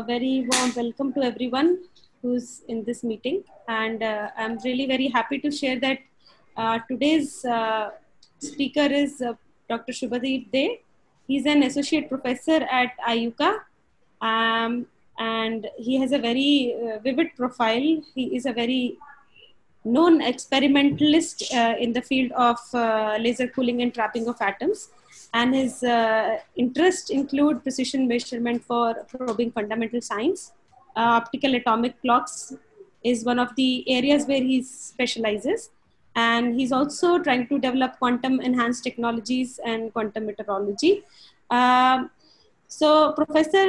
very warm welcome to everyone who's in this meeting. And I'm really very happy to share that today's speaker is Dr. Shubhadeep De. He's an associate professor at IUCA. And he has a very vivid profile. He is a very known experimentalist in the field of laser cooling and trapping of atoms. And his interests include precision measurement for probing fundamental science. Optical atomic clocks is one of the areas where he specializes. And he's also trying to develop quantum enhanced technologies and quantum meteorology. So Professor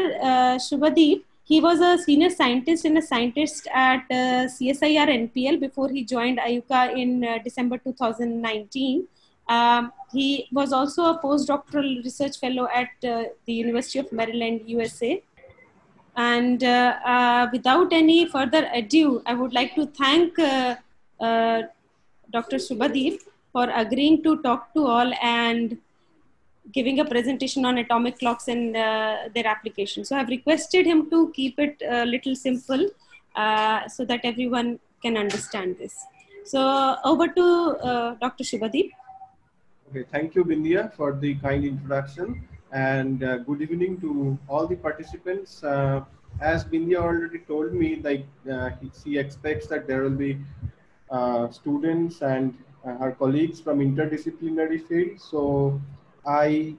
Shubhadeep, he was a senior scientist and a scientist at CSIR NPL before he joined IUCA in December 2019. He was also a postdoctoral research fellow at the University of Maryland, USA. And without any further ado, I would like to thank Dr. Shubhadeep for agreeing to talk to all and giving a presentation on atomic clocks and their application. So I've requested him to keep it a little simple so that everyone can understand this. So over to Dr. Shubhadeep. Okay, thank you, Bindia, for the kind introduction, and good evening to all the participants. As Bindia already told me, like she expects that there will be students and our colleagues from interdisciplinary field. So I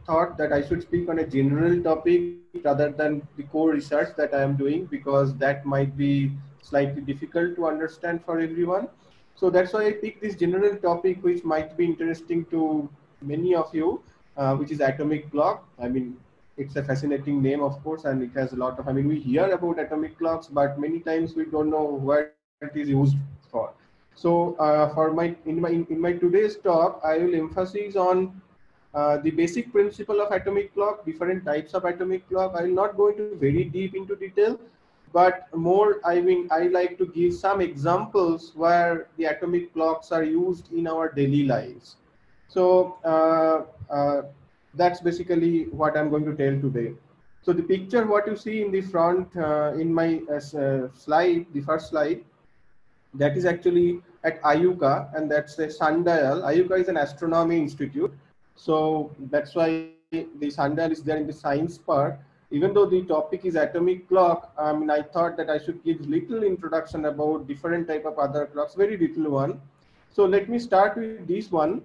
thought that I should speak on a general topic rather than the core research that I am doing, because that might be slightly difficult to understand for everyone. So that's why I picked this general topic, which might be interesting to many of you, which is atomic clock. I mean, it's a fascinating name, of course, and it has a lot of, I mean, we hear about atomic clocks, but many times we don't know where it is used for. So for in my today's talk, I will emphasize on the basic principle of atomic clock, different types of atomic clock. I will not go into very deep into detail, but more, I like to give some examples where the atomic clocks are used in our daily lives. So that's basically what I'm going to tell today. So the picture, what you see in the front in my slide, the first slide, that is actually at IUCA, and that's a sundial. IUCA is an astronomy institute. So that's why the sundial is there in the science part. Even though the topic is atomic clock, I mean, I thought that I should give little introduction about different type of other clocks, very little one. So let me start with this one.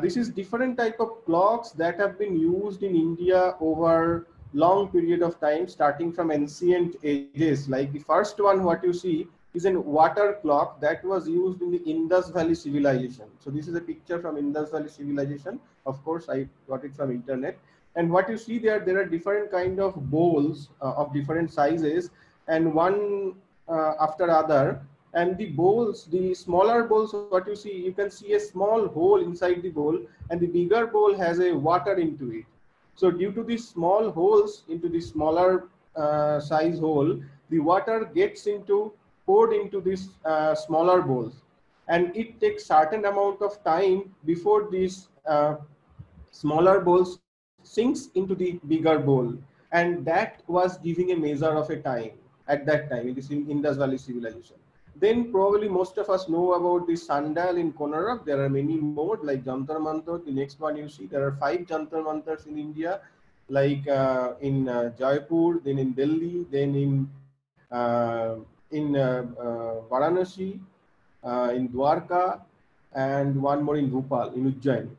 This is different type of clocks that have been used in India over long period of time, starting from ancient ages. Like the first one, what you see is a water clock that was used in the Indus Valley civilization. So this is a picture from Indus Valley civilization. Of course, I got it from internet. And what you see there are different kind of bowls of different sizes, and one after other. And the bowls, the smaller bowls, what you see, you can see a small hole inside the bowl, and the bigger bowl has a water into it. So due to these small holes into the smaller size hole, the water gets poured into these smaller bowls, and it takes certain amount of time before these smaller bowls sinks into the bigger bowl, and that was giving a measure of a time at that time in this Indus Valley civilization. Then probably most of us know about the sundial in Konark. There are many more, like Jantar Mantar. The next one you see, there are 5 Jantar Mantars in India, like in Jaipur, then in Delhi, then in Varanasi, in Dwarka, and one more in Bhopal, in Ujjain.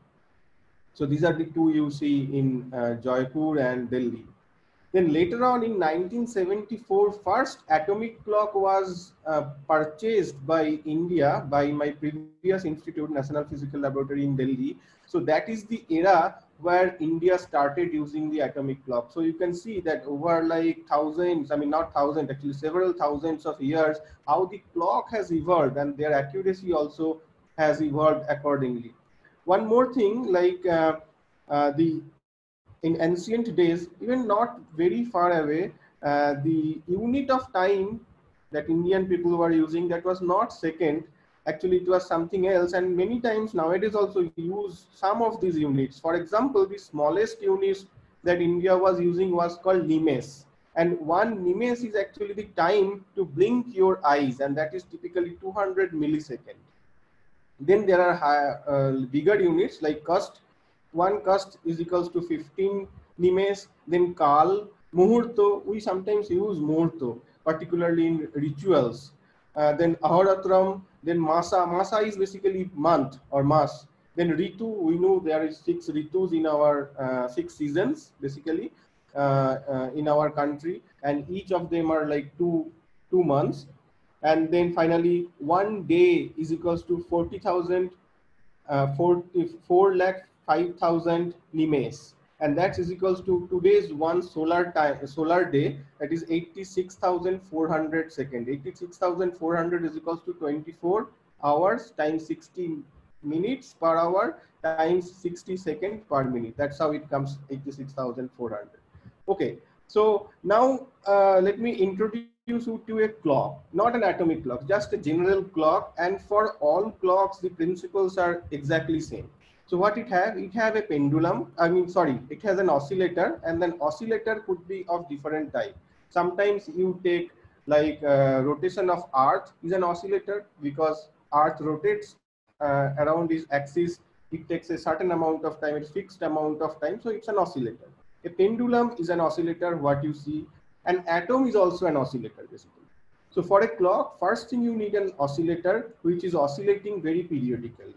So these are the 2 you see in Jaipur and Delhi. Then later on in 1974, first atomic clock was purchased by India by my previous institute, National Physical Laboratory in Delhi. So that is the era where India started using the atomic clock. So you can see that over like thousands, I mean not thousands, actually several thousands of years, how the clock has evolved, and their accuracy also has evolved accordingly. One more thing, like in ancient days, even not very far away, the unit of time that Indian people were using, that was not second. Actually, it was something else. And many times nowadays also use some of these units. For example, the smallest units that India was using was called limes. And one nimes is actually the time to blink your eyes, and that is typically 200 milliseconds. Then there are bigger units like cust. One cust is equals to 15 nimes. Then kal, muhurto. We sometimes use muhurto, particularly in rituals. Then ahoratram. Then masa. Masa is basically month or mass. Then ritu. We know there is 6 ritus in our 6 seasons basically in our country, and each of them are like two months. And then finally, 1 day is equals to 40,000, 4 lakh 5,000 nimes, and that is equals to today's one solar day, that is 86,400 seconds. 86,400 is equals to 24 hours times 60 minutes per hour times 60 seconds per minute. That's how it comes 86,400. Okay, so now let me introduce you to a clock, not an atomic clock, just a general clock. And for all clocks, the principles are exactly same. So what it have a pendulum, it has an oscillator, and then oscillator could be of different type. Sometimes you take like rotation of earth is an oscillator, because earth rotates around its axis. It takes a certain amount of time, it's fixed amount of time, so it's an oscillator. A pendulum is an oscillator, what you see. An atom is also an oscillator basically. So for a clock, first thing you need an oscillator which is oscillating very periodically.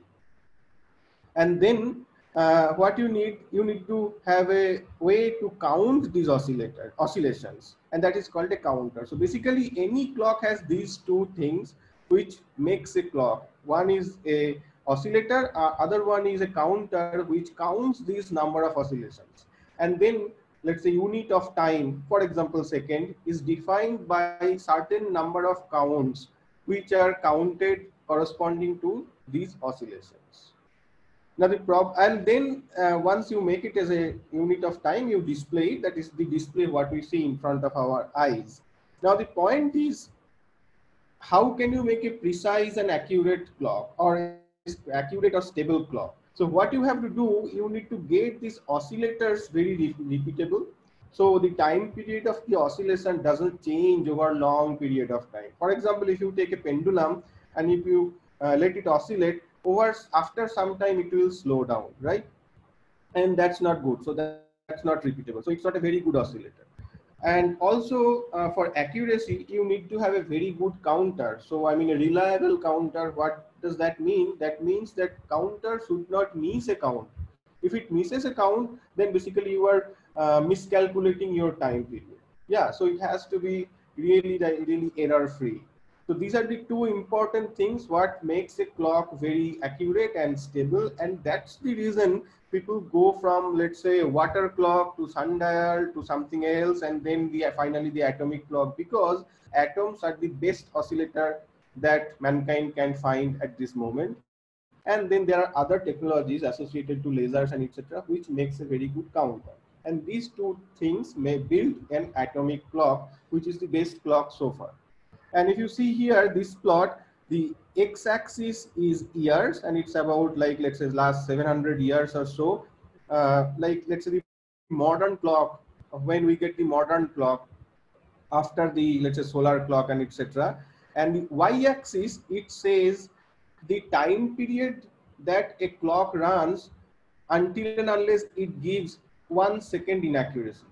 And then what you need to have a way to count these oscillations, and that is called a counter. So basically any clock has these two things which makes a clock. One is a oscillator, other one is a counter which counts this number of oscillations. And then let's say unit of time, for example second, is defined by certain number of counts which are counted corresponding to these oscillations. Now and then once you make it as a unit of time, you display it. That is the display what we see in front of our eyes. Now the point is, how can you make a precise and accurate clock, or accurate or stable clock? So what you have to do, you need to get these oscillators very repeatable. So the time period of the oscillation doesn't change over a long period of time. For example, if you take a pendulum and if you let it oscillate, after some time it will slow down, right? And that's not good. So that's not repeatable. So it's not a very good oscillator. And also for accuracy, you need to have a very good counter. So I mean a reliable counter. What does that mean? That means that counter should not miss a count. If it misses a count, then basically you are miscalculating your time period. Yeah, so it has to be really error free. So these are the two important things what makes a clock very accurate and stable. And that's the reason people go from, let's say, water clock to sundial to something else, and then finally the atomic clock, because atoms are the best oscillator that mankind can find at this moment. And then there are other technologies associated to lasers and etc., which makes a very good counter. And these two things may build an atomic clock, which is the best clock so far. And if you see here, this plot, the x-axis is years, and it's about like, let's say, last 700 years or so. Like, let's say the modern clock, when we get the modern clock after the, let's say, solar clock and etc. And the y-axis, it says the time period that a clock runs until and unless it gives 1 second inaccuracy,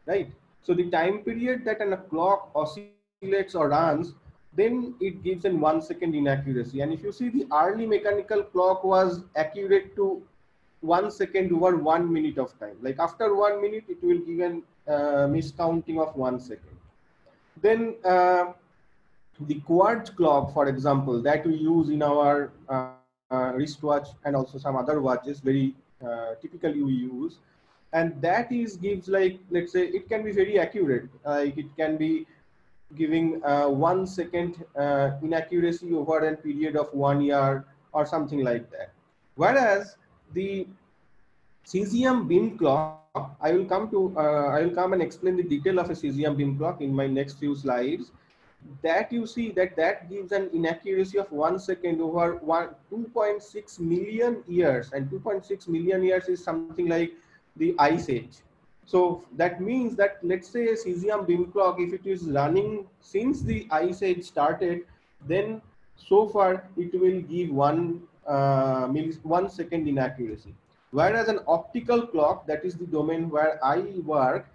right? So the time period that a clock oscillates or runs, then it gives in 1 second inaccuracy. And if you see, the early mechanical clock was accurate to 1 second over 1 minute of time. Like after 1 minute, it will give an miscounting of 1 second. Then the quartz clock, for example, that we use in our wristwatch and also some other watches, very typically we use, and that gives, like, let's say, it can be very accurate. Like it can be giving 1 second inaccuracy over a period of 1 year or something like that. Whereas the cesium beam clock, I will come and explain the detail of a cesium beam clock in my next few slides. That you see that gives an inaccuracy of 1 second over 2.6 million years, and 2.6 million years is something like the ice age. So that means that, let's say, a cesium beam clock, if it is running since the ice age started, then so far it will give 1 second inaccuracy. Whereas an optical clock, that is the domain where I work,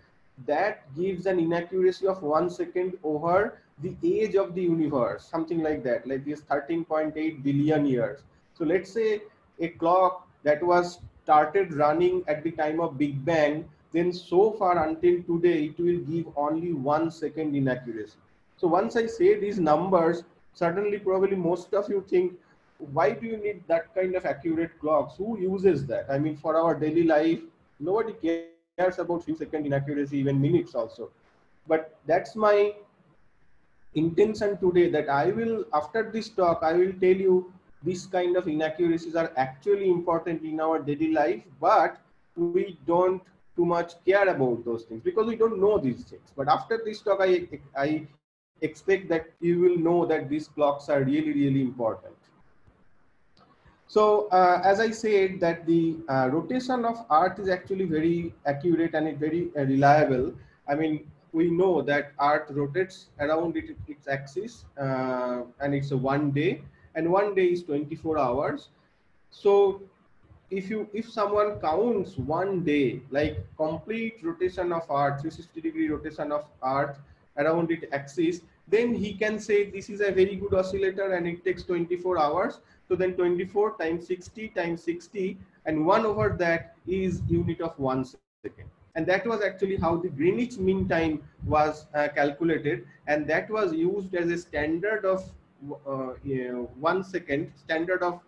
that gives an inaccuracy of 1 second over the age of the universe, something like that, like this 13.8 billion years. So let's say a clock that was started running at the time of Big Bang, then so far until today, it will give only 1 second inaccuracy. So once I say these numbers, certainly probably most of you think, why do you need that kind of accurate clocks? Who uses that? I mean, for our daily life, nobody cares about few second inaccuracy, even minutes also. But that's my intention today, that I will, after this talk, I will tell you this kind of inaccuracies are actually important in our daily life, but we don't too much care about those things because we don't know these things. But after this talk, I expect that you will know that these clocks are really, really important. So as I said, that the rotation of Earth is actually very accurate and very reliable. I mean, we know that Earth rotates around its axis, and it's a 1 day, and 1 day is 24 hours. So if someone counts 1 day, like complete rotation of Earth, 360-degree rotation of Earth around its axis, then he can say this is a very good oscillator and it takes 24 hours. So then 24 times 60 times 60, and 1 over that is unit of 1 second. And that was actually how the Greenwich Mean Time was calculated, and that was used as a standard of 1 second, standard of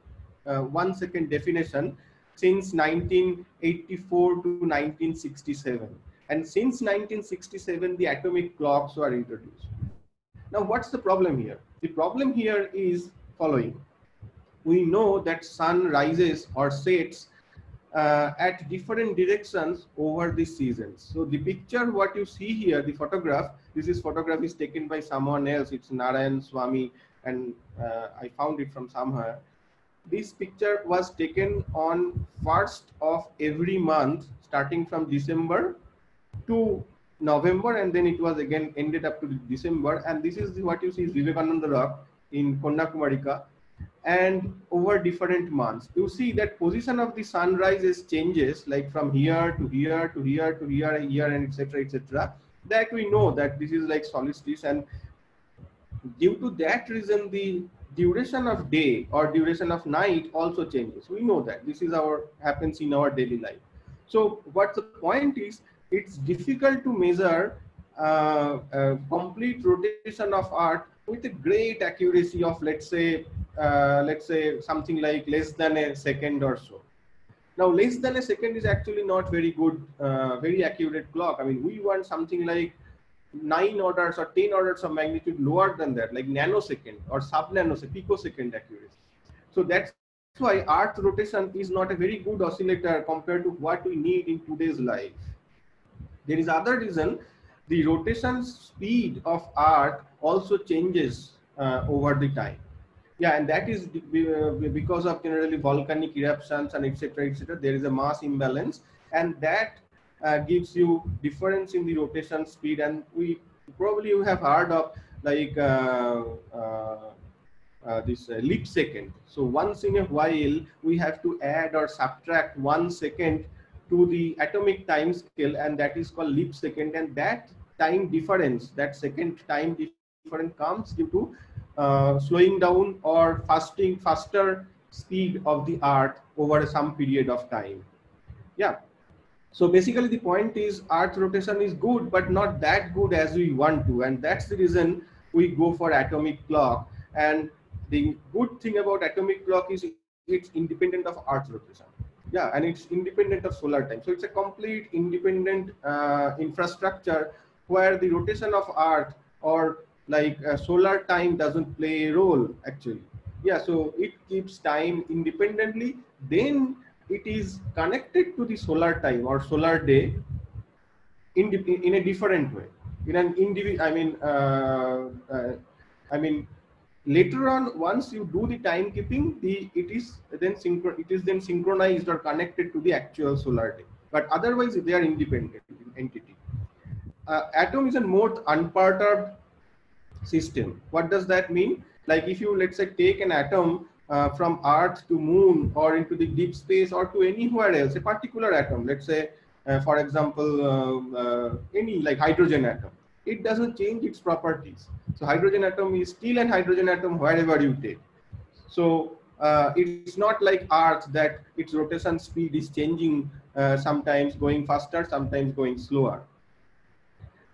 1 second definition since 1984 to 1967. And since 1967, the atomic clocks were introduced. Now, what's the problem here? The problem here is following. We know that sun rises or sets at different directions over the seasons. So the picture, what you see here, the photograph, this photograph is taken by someone else. It's Narayan Swami, and I found it from somewhere. This picture was taken on 1st of every month, starting from December to November, and then it was again ended up to December. And this is what you see is Vivekananda Rock in Kanyakumarika. And over different months, you see that position of the sunrises changes, like from here to here to here to here, and etc., etc. That we know that this is like solstice, and due to that reason, the duration of day or duration of night also changes. We know that this is happens in our daily life. So what the point is, it's difficult to measure complete rotation of Earth with a great accuracy of, let's say something like less than a second or so. Now, less than a second is actually not very good, very accurate clock. I mean, we want something like 9 orders or 10 orders of magnitude lower than that, like nanosecond or sub-nanosecond, picosecond accuracy. So that's why Earth rotation is not a very good oscillator compared to what we need in today's life. There is other reason. The rotation speed of Earth also changes over the time. Yeah, and that is because of generally volcanic eruptions and etc., etc. There is a mass imbalance, and that gives you difference in the rotation speed. And we probably you have heard of like this leap second. So once in a while we have to add or subtract 1 second to the atomic time scale, and that is called leap second. And that time difference, that second time difference, comes due to slowing down or faster speed of the Earth over some period of time. Yeah. So basically the point is Earth rotation is good, but not that good as we want to. And that's the reason we go for atomic clock. And the good thing about atomic clock is it's independent of Earth rotation. Yeah, and it's independent of solar time. So it's a complete independent infrastructure where the rotation of Earth or like solar time doesn't play a role actually. Yeah, so it keeps time independently. Then it is connected to the solar time or solar day in a different way. In an I mean, later on, once you do the timekeeping, it is then synchronized or connected to the actual solar day. But otherwise, they are independent. entity. Atom is a more unperturbed system. What does that mean? Like if you, let's say, take an atom from Earth to Moon or into the deep space or to anywhere else, a particular atom, let's say, for example, any like hydrogen atom, it doesn't change its properties. So hydrogen atom is still an hydrogen atom wherever you take. So it's not like Earth that its rotation speed is changing, sometimes going faster, sometimes going slower.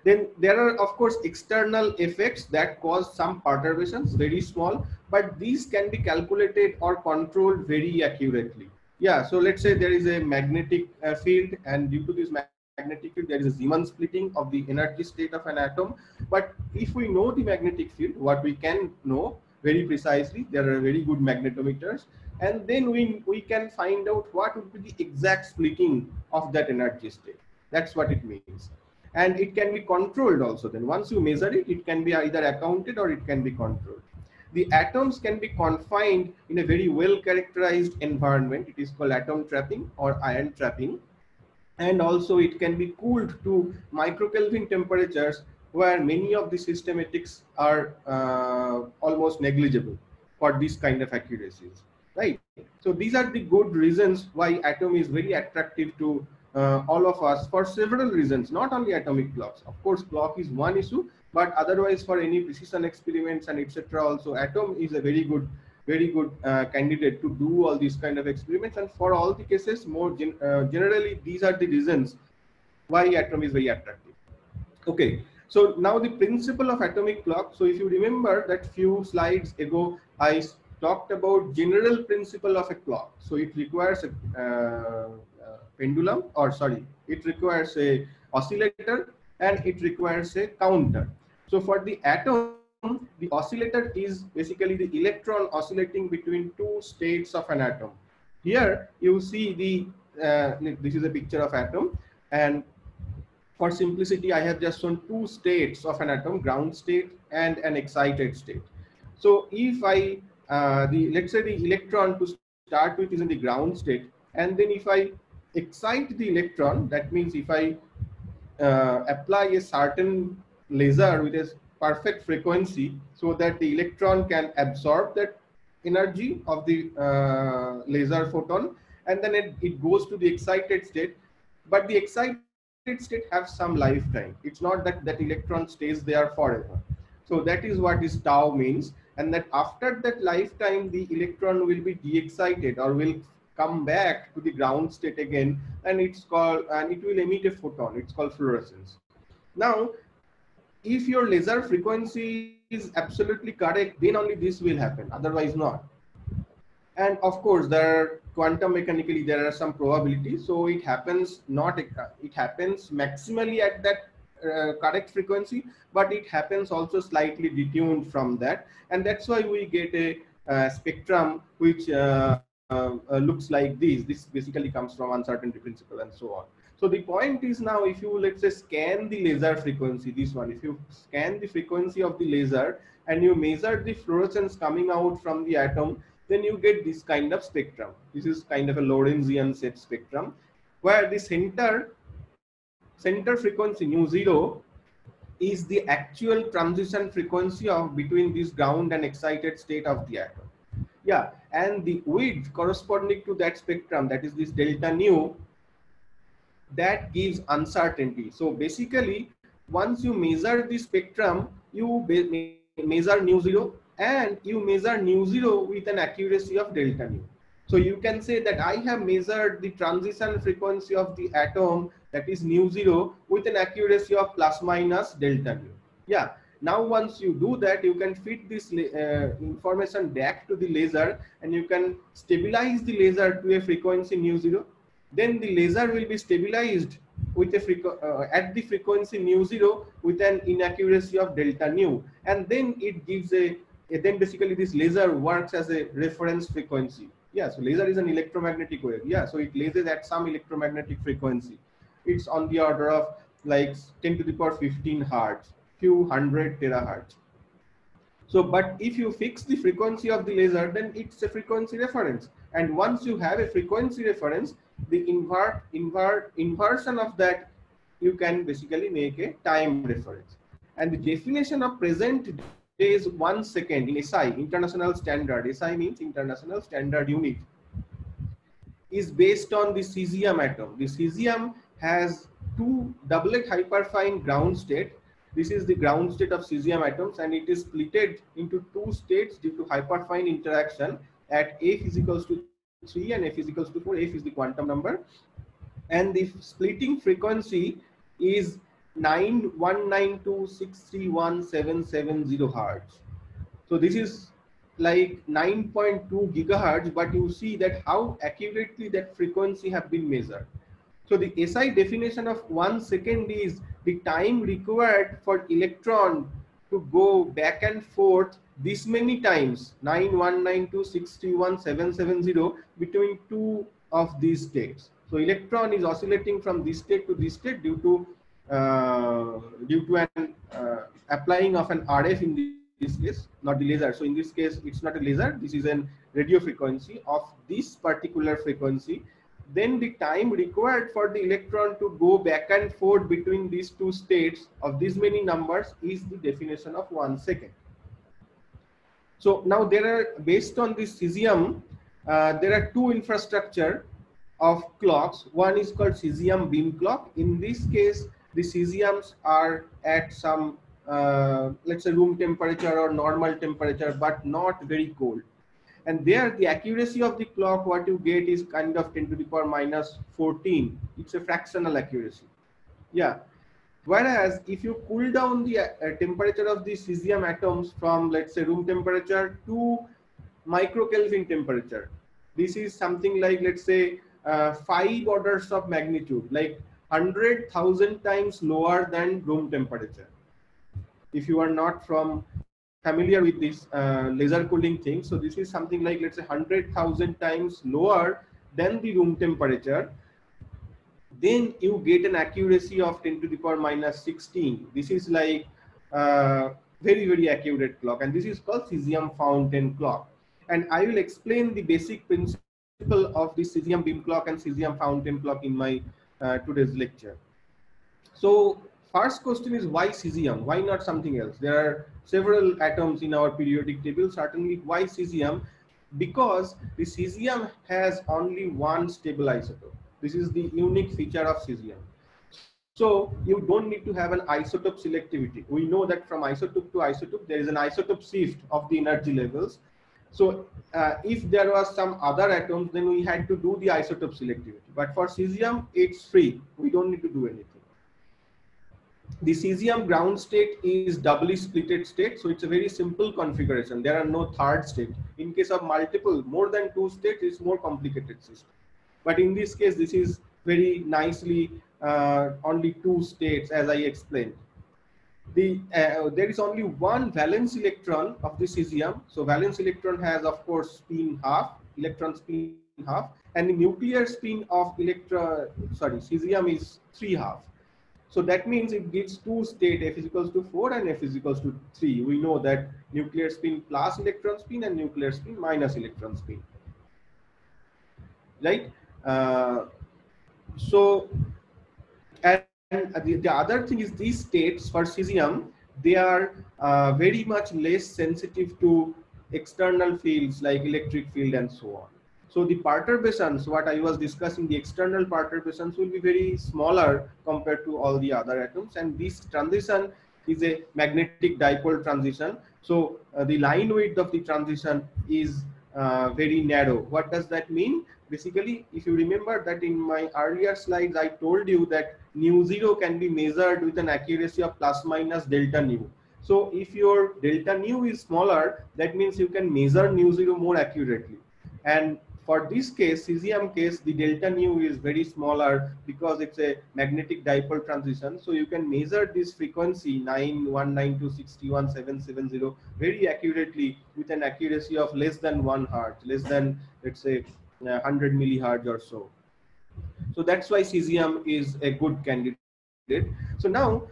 Then there are, of course, external effects that cause some perturbations, very small, but these can be calculated or controlled very accurately. Yeah, so let's say there is a magnetic field, and due to this magnetic field, there is a Zeeman splitting of the energy state of an atom. But if we know the magnetic field, what we can know very precisely, there are very good magnetometers, and then we can find out what would be the exact splitting of that energy state. That's what it means. And it can be controlled also. Then once you measure it, it can be either accounted or it can be controlled. The atoms can be confined in a very well characterized environment. It is called atom trapping or ion trapping. And also it can be cooled to microkelvin temperatures where many of the systematics are almost negligible for this kind of accuracies, right? So these are the good reasons why atom is very attractive to all of us for several reasons, not only atomic clocks. Of course, clock is one issue, but otherwise for any precision experiments and etc. also, atom is a very good candidate to do all these kind of experiments. And for all the cases, more generally, these are the reasons why atom is very attractive. Okay, so now the principle of atomic clock. So if you remember that few slides ago, I talked about general principle of a clock. So it requires a pendulum, or sorry, it requires a oscillator and it requires a counter. So for the atom, the oscillator is basically the electron oscillating between two states of an atom. Here you see the this is a picture of atom, and for simplicity I have just shown two states of an atom, ground state and an excited state. So if I let's say the electron to start with is in the ground state, and then if I excite the electron, that means if I apply a certain laser with a perfect frequency so that the electron can absorb that energy of the laser photon, and then it goes to the excited state. But the excited state has some lifetime. It's not that that electron stays there forever. So that is what this tau means, and that after that lifetime the electron will be de-excited or will come back to the ground state again, and it's called, and it will emit a photon. It's called fluorescence. Now if your laser frequency is absolutely correct, then only this will happen, otherwise not. And of course there are quantum mechanically there are some probabilities, so it happens not, it happens maximally at that correct frequency, but it happens also slightly detuned from that, and that's why we get a spectrum which looks like this. This basically comes from uncertainty principle and so on. So the point is, now if you, let's say, scan the laser frequency, this one, if you scan the frequency of the laser and you measure the fluorescence coming out from the atom, then you get this kind of spectrum. This is kind of a Lorentzian set spectrum, where the center frequency nu0 is the actual transition frequency of between this ground and excited state of the atom. Yeah, and the width corresponding to that spectrum, that is this delta nu, that gives uncertainty. So basically, once you measure the spectrum, you measure nu0 and you measure nu0 with an accuracy of delta nu. So you can say that I have measured the transition frequency of the atom, that is nu0, with an accuracy of plus minus delta nu. Yeah. Now once you do that, you can feed this information back to the laser, and you can stabilize the laser to a frequency nu0. Then the laser will be stabilized with a at the frequency nu0 with an inaccuracy of delta nu, and then it gives then basically this laser works as a reference frequency. Yeah, so laser is an electromagnetic wave. Yeah, so it lasers at some electromagnetic frequency. It's on the order of like 10 to the power 15 hertz, few hundred terahertz. So, but if you fix the frequency of the laser, then it's a frequency reference. And once you have a frequency reference, the inversion of that you can basically make a time reference. And the definition of present day is 1 second in SI, international standard. SI means international standard unit, is based on the cesium atom. The cesium has two doublet hyperfine ground state. This is the ground state of cesium atoms, and it is splitted into two states due to hyperfine interaction at F is equals to 3 and F is equals to 4. F is the quantum number. And the splitting frequency is 9192631770 hertz. So this is like 9.2 gigahertz, but you see that how accurately that frequency have been measured. So the SI definition of 1 second is the time required for electron to go back and forth this many times, 9192631770, between two of these states. So electron is oscillating from this state to this state due to an applying of an RF in this case, not the laser. So in this case, it's not a laser. This is an radio frequency of this particular frequency. Then the time required for the electron to go back and forth between these two states of these many numbers is the definition of 1 second. So now there are, based on this cesium, there are two infrastructure of clocks. One is called cesium beam clock. In this case, the cesiums are at some let's say room temperature or normal temperature, but not very cold. And there the accuracy of the clock, what you get is kind of 10 to the power minus 14. It's a fractional accuracy. Yeah. Whereas if you cool down the temperature of the cesium atoms from, let's say, room temperature to microkelvin temperature, this is something like, let's say, 5 orders of magnitude, like 100,000 times lower than room temperature. If you are not familiar with this laser cooling thing, so this is something like, let's say, 100,000 times lower than the room temperature, then you get an accuracy of 10 to the power minus 16. This is like very, very accurate clock, and this is called cesium fountain clock. And I will explain the basic principle of the cesium beam clock and cesium fountain clock in my today's lecture. So first question is, why cesium? Why not something else? There are several atoms in our periodic table. Certainly, why cesium? Because the cesium has only one stable isotope. This is the unique feature of cesium. So you don't need to have an isotope selectivity. We know that from isotope to isotope, there is an isotope shift of the energy levels. So if there was some other atoms, then we had to do the isotope selectivity. But for cesium, it's free. We don't need to do anything. The cesium ground state is doubly splitted state. So it's a very simple configuration. There are no third state. In case of multiple, more than 2 states, it's more complicated system. But in this case, this is very nicely only 2 states, as I explained. There is only one valence electron of the cesium. So valence electron has, of course, spin half, electron spin half, and the nuclear spin of cesium is 3/2. So that means it gives 2 states, F is equals to 4 and F is equals to 3. We know that nuclear spin plus electron spin and nuclear spin minus electron spin, right? And the other thing is, these states for cesium, they are very much less sensitive to external fields like electric field and so on. So the perturbations, what I was discussing, the external perturbations will be very smaller compared to all the other atoms. And this transition is a magnetic dipole transition. So the line width of the transition is very narrow. What does that mean? Basically, if you remember that in my earlier slides, I told you that nu0 can be measured with an accuracy of plus minus delta nu. So if your delta nu is smaller, that means you can measure nu0 more accurately. And for this case, cesium case, the delta nu is very smaller because it's a magnetic dipole transition. So you can measure this frequency 9192611770 very accurately with an accuracy of less than 1 hertz, less than, let's say, 100 millihertz or so. So that's why cesium is a good candidate. So now,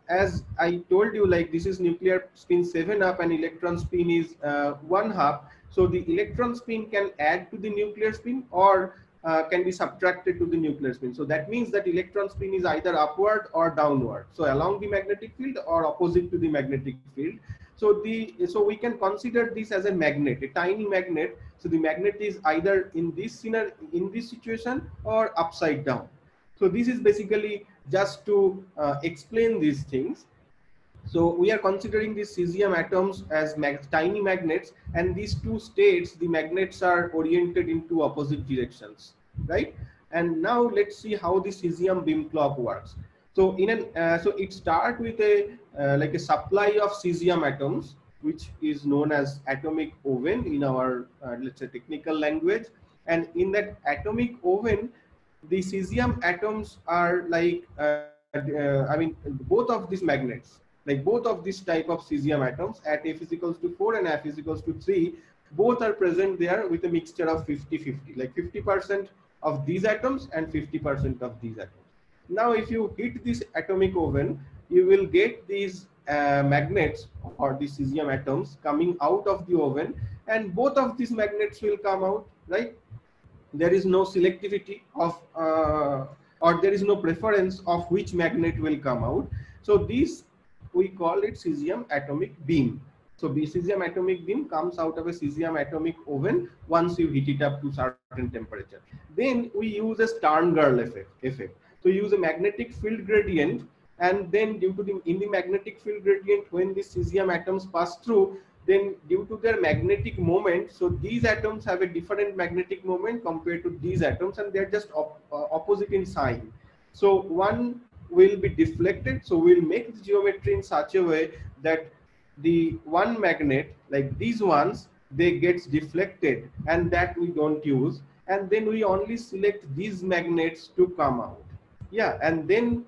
as I told you, like this is nuclear spin 7 up and electron spin is 1/2. So the electron spin can add to the nuclear spin, or can be subtracted to the nuclear spin. So that means that electron spin is either upward or downward. So along the magnetic field or opposite to the magnetic field. So we can consider this as a magnet, a tiny magnet. So the magnet is either in this situation or upside down. So this is basically just to explain these things. So we are considering these cesium atoms as tiny magnets, and these two states, the magnets are oriented into opposite directions, right? And now let's see how the cesium beam clock works. So so it starts with a like a supply of cesium atoms, which is known as atomic oven in our let's say technical language. And in that atomic oven, the cesium atoms are like I mean both of these magnets, like both of this type of cesium atoms at F is equals to 4 and F is equals to 3, both are present there with a mixture of 50-50, like 50% of these atoms and 50% of these atoms. Now, if you heat this atomic oven, you will get these magnets or the cesium atoms coming out of the oven, and both of these magnets will come out, right? There is no selectivity of or there is no preference of which magnet will come out. So this we call it cesium atomic beam. So the cesium atomic beam comes out of a cesium atomic oven once you heat it up to certain temperature. Then we use a Stern-Gerl effect. So you use a magnetic field gradient, and then due to in the magnetic field gradient, when the cesium atoms pass through, then due to their magnetic moment, so these atoms have a different magnetic moment compared to these atoms, and they're just opposite in sign. So one will be deflected. So we'll make the geometry in such a way that the one magnet, like these ones, they gets deflected, and that we don't use. And then we only select these magnets to come out. Yeah, and then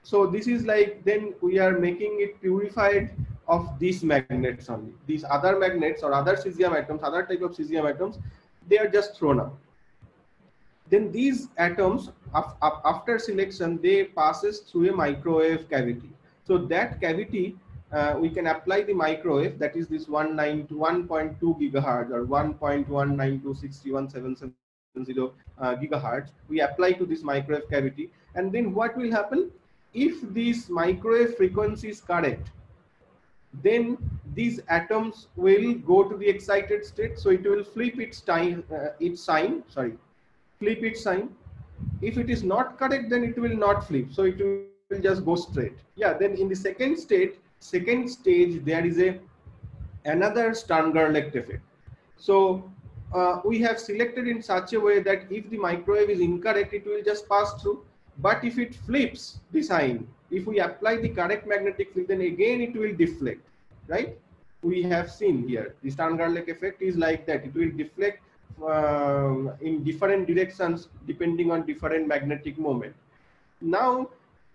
so this is like, then we are making it purified of these magnets only. These other magnets or other cesium atoms, other type of cesium atoms, they are just thrown out. Then these atoms, after selection, they passes through a microwave cavity. So that cavity, we can apply the microwave, that is this 1.2 gigahertz or 1.192617770 gigahertz. We apply to this microwave cavity, and then what will happen? If this microwave frequency is correct, then these atoms will go to the excited state. So it will flip its sign. Flip its sign. If it is not correct, then it will not flip. So it will just go straight. Yeah. Then in the second stage, there is another Stern-Gerl effect. So we have selected in such a way that if the microwave is incorrect, it will just pass through. But if it flips the sign, if we apply the correct magnetic field, then again it will deflect, right? We have seen here the Stern-Gerl effect is like that. It will deflect in different directions depending on different magnetic moment. Now,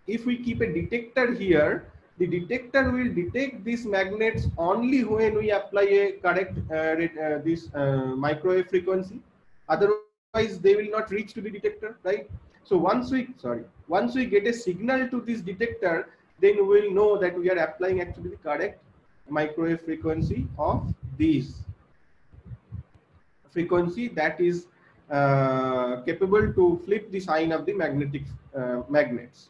if we keep a detector here, the detector will detect these magnets only when we apply a correct microwave frequency. Otherwise, they will not reach to the detector, right? So once we get a signal to this detector, then we'll know that we are applying actually the correct microwave frequency of these frequency that is capable to flip the sign of the magnetic magnets.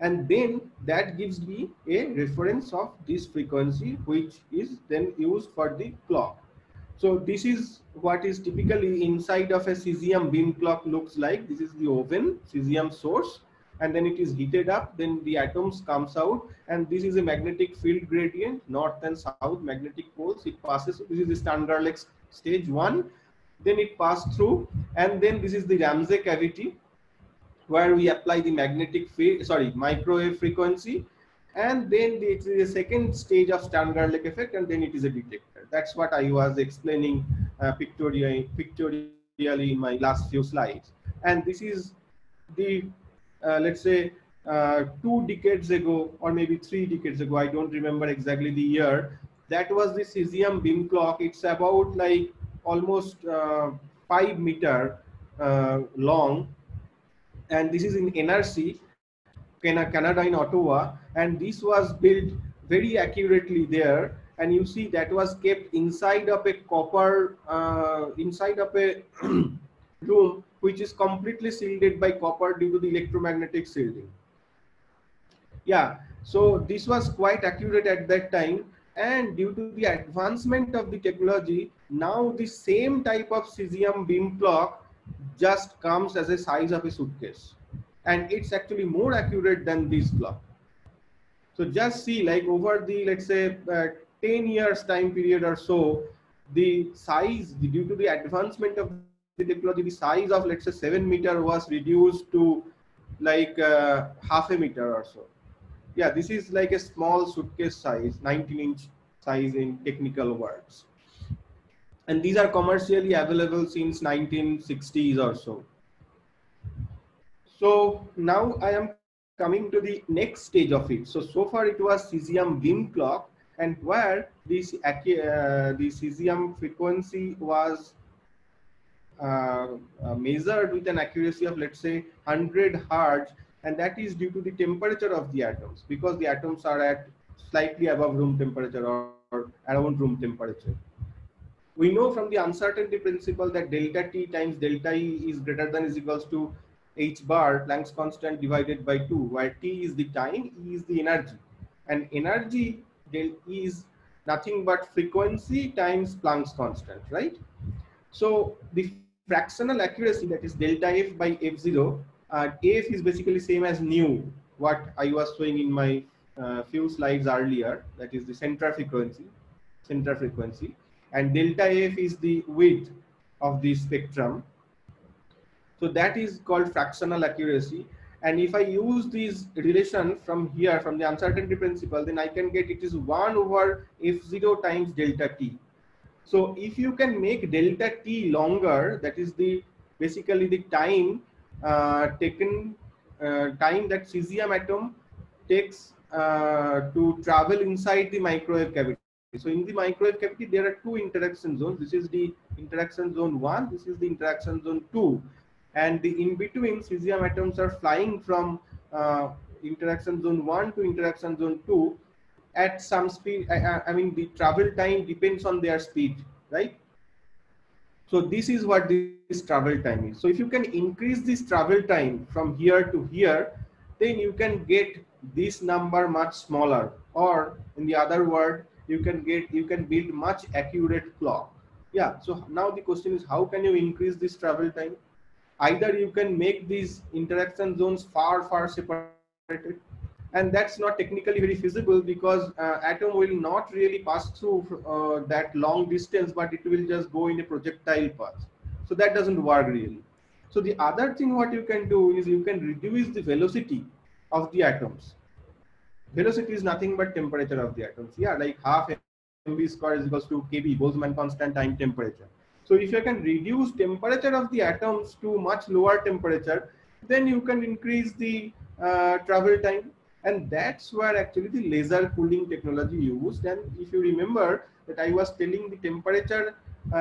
And then that gives me a reference of this frequency, which is then used for the clock. So this is what is typically inside of a cesium beam clock looks like. This is the oven, cesium source, and then it is heated up, then the atoms comes out, and this is a magnetic field gradient, north and south magnetic poles. It passes, this is the Stern-Gerl stage 1, then it passed through, and then this is the Ramsey cavity, where we apply the magnetic field, microwave frequency, and then it is a second stage of Stern-Gerl effect, and then it is a detector. That's what I was explaining pictorially in my last few slides. And this is the let's say 2 decades ago or maybe 3 decades ago, I don't remember exactly the year, that was the cesium beam clock. It's about like almost 5 meter long, and this is in NRC, Canada, in Ottawa, and this was built very accurately there. And you see that was kept inside of a copper, inside of a room which is completely shielded by copper due to the electromagnetic shielding. Yeah, so this was quite accurate at that time, and due to the advancement of the technology, now the same type of cesium beam clock just comes as a size of a suitcase, and it's actually more accurate than this clock. So just see, like over the, let's say 10 years time period or so, the size, due to the advancement of the technology, the size of, let's say 7 meter was reduced to like half a meter or so. Yeah, this is like a small suitcase size, 19-inch size in technical words. And these are commercially available since 1960s or so. So now I am coming to the next stage of it. So far it was cesium beam clock, and where this the cesium frequency was measured with an accuracy of, let's say 100 hertz, and that is due to the temperature of the atoms, because the atoms are at slightly above room temperature or around room temperature. We know from the uncertainty principle that delta T times delta E is greater than is equals to h bar, Planck's constant, divided by 2, where T is the time, E is the energy, and energy del E is nothing but frequency times Planck's constant, right? So the fractional accuracy, that is delta F by F0, F is basically same as nu, what I was showing in my few slides earlier, that is the center frequency, and delta F is the width of the spectrum. So that is called fractional accuracy. And if I use this relation from here, from the uncertainty principle, then I can get it is 1 over F0 times delta T. So if you can make delta T longer, that is the basically the time time that cesium atom takes to travel inside the microwave cavity. So in the microwave cavity, there are two interaction zones. This is the interaction zone 1, this is the interaction zone 2. And the in between, cesium atoms are flying from interaction zone 1 to interaction zone 2 at some speed. I mean, the travel time depends on their speed, right? So this is what this travel time is. So if you can increase this travel time from here to here, then you can get this number much smaller, or in the other word, you can build much accurate clock. Yeah, so now the question is, how can you increase this travel time? Either you can make these interaction zones far separated, and that's not technically very feasible, because atom will not really pass through that long distance, but it will just go in a projectile path. So that doesn't work really. So the other thing what you can do is you can reduce the velocity of the atoms. Velocity is nothing but temperature of the atoms. Yeah, like half mv square is equals to kb, Boltzmann constant, time temperature. So if you can reduce temperature of the atoms to much lower temperature, then you can increase the travel time. And that's where actually the laser cooling technology used. And if you remember that I was telling, the temperature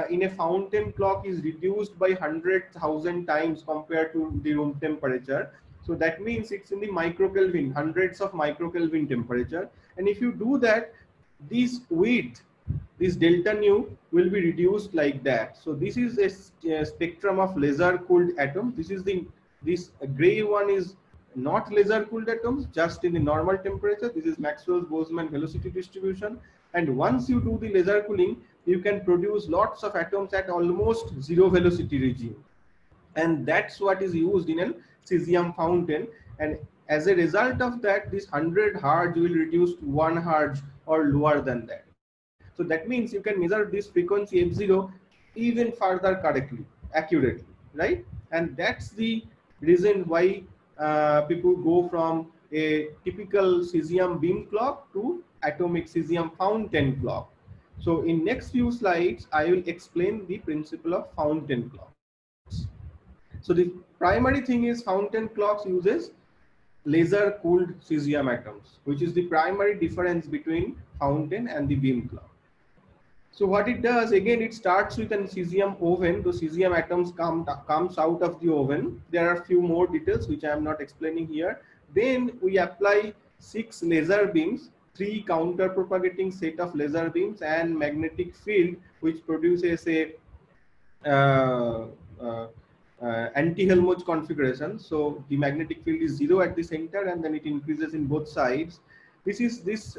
in a fountain clock is reduced by 100,000 times compared to the room temperature. So that means it's in the microkelvin, hundreds of microkelvin temperature. And if you do that, this width, this delta nu will be reduced like that. So this is a spectrum of laser cooled atoms. This gray one is not laser cooled atoms, just in the normal temperature. This is Maxwell's Boltzmann velocity distribution. And once you do the laser cooling, you can produce lots of atoms at almost zero velocity regime. And that's what is used in a cesium fountain. And as a result of that, this 100 hertz will reduce to 1 hertz or lower than that. So that means you can measure this frequency F0 even further correctly, accurately, right? And that's the reason why people go from a typical cesium beam clock to atomic cesium fountain clock. So in next few slides, I will explain the principle of fountain clocks. So the primary thing is fountain clocks uses laser cooled cesium atoms, which is the primary difference between fountain and the beam clock. So what it does, again, it starts with an cesium oven. The cesium atoms comes out of the oven. There are a few more details which I am not explaining here. Then we apply 6 laser beams, 3 counter propagating set of laser beams, and magnetic field, which produces a anti-Helmholtz configuration. So the magnetic field is 0 at the center, and then it increases in both sides. This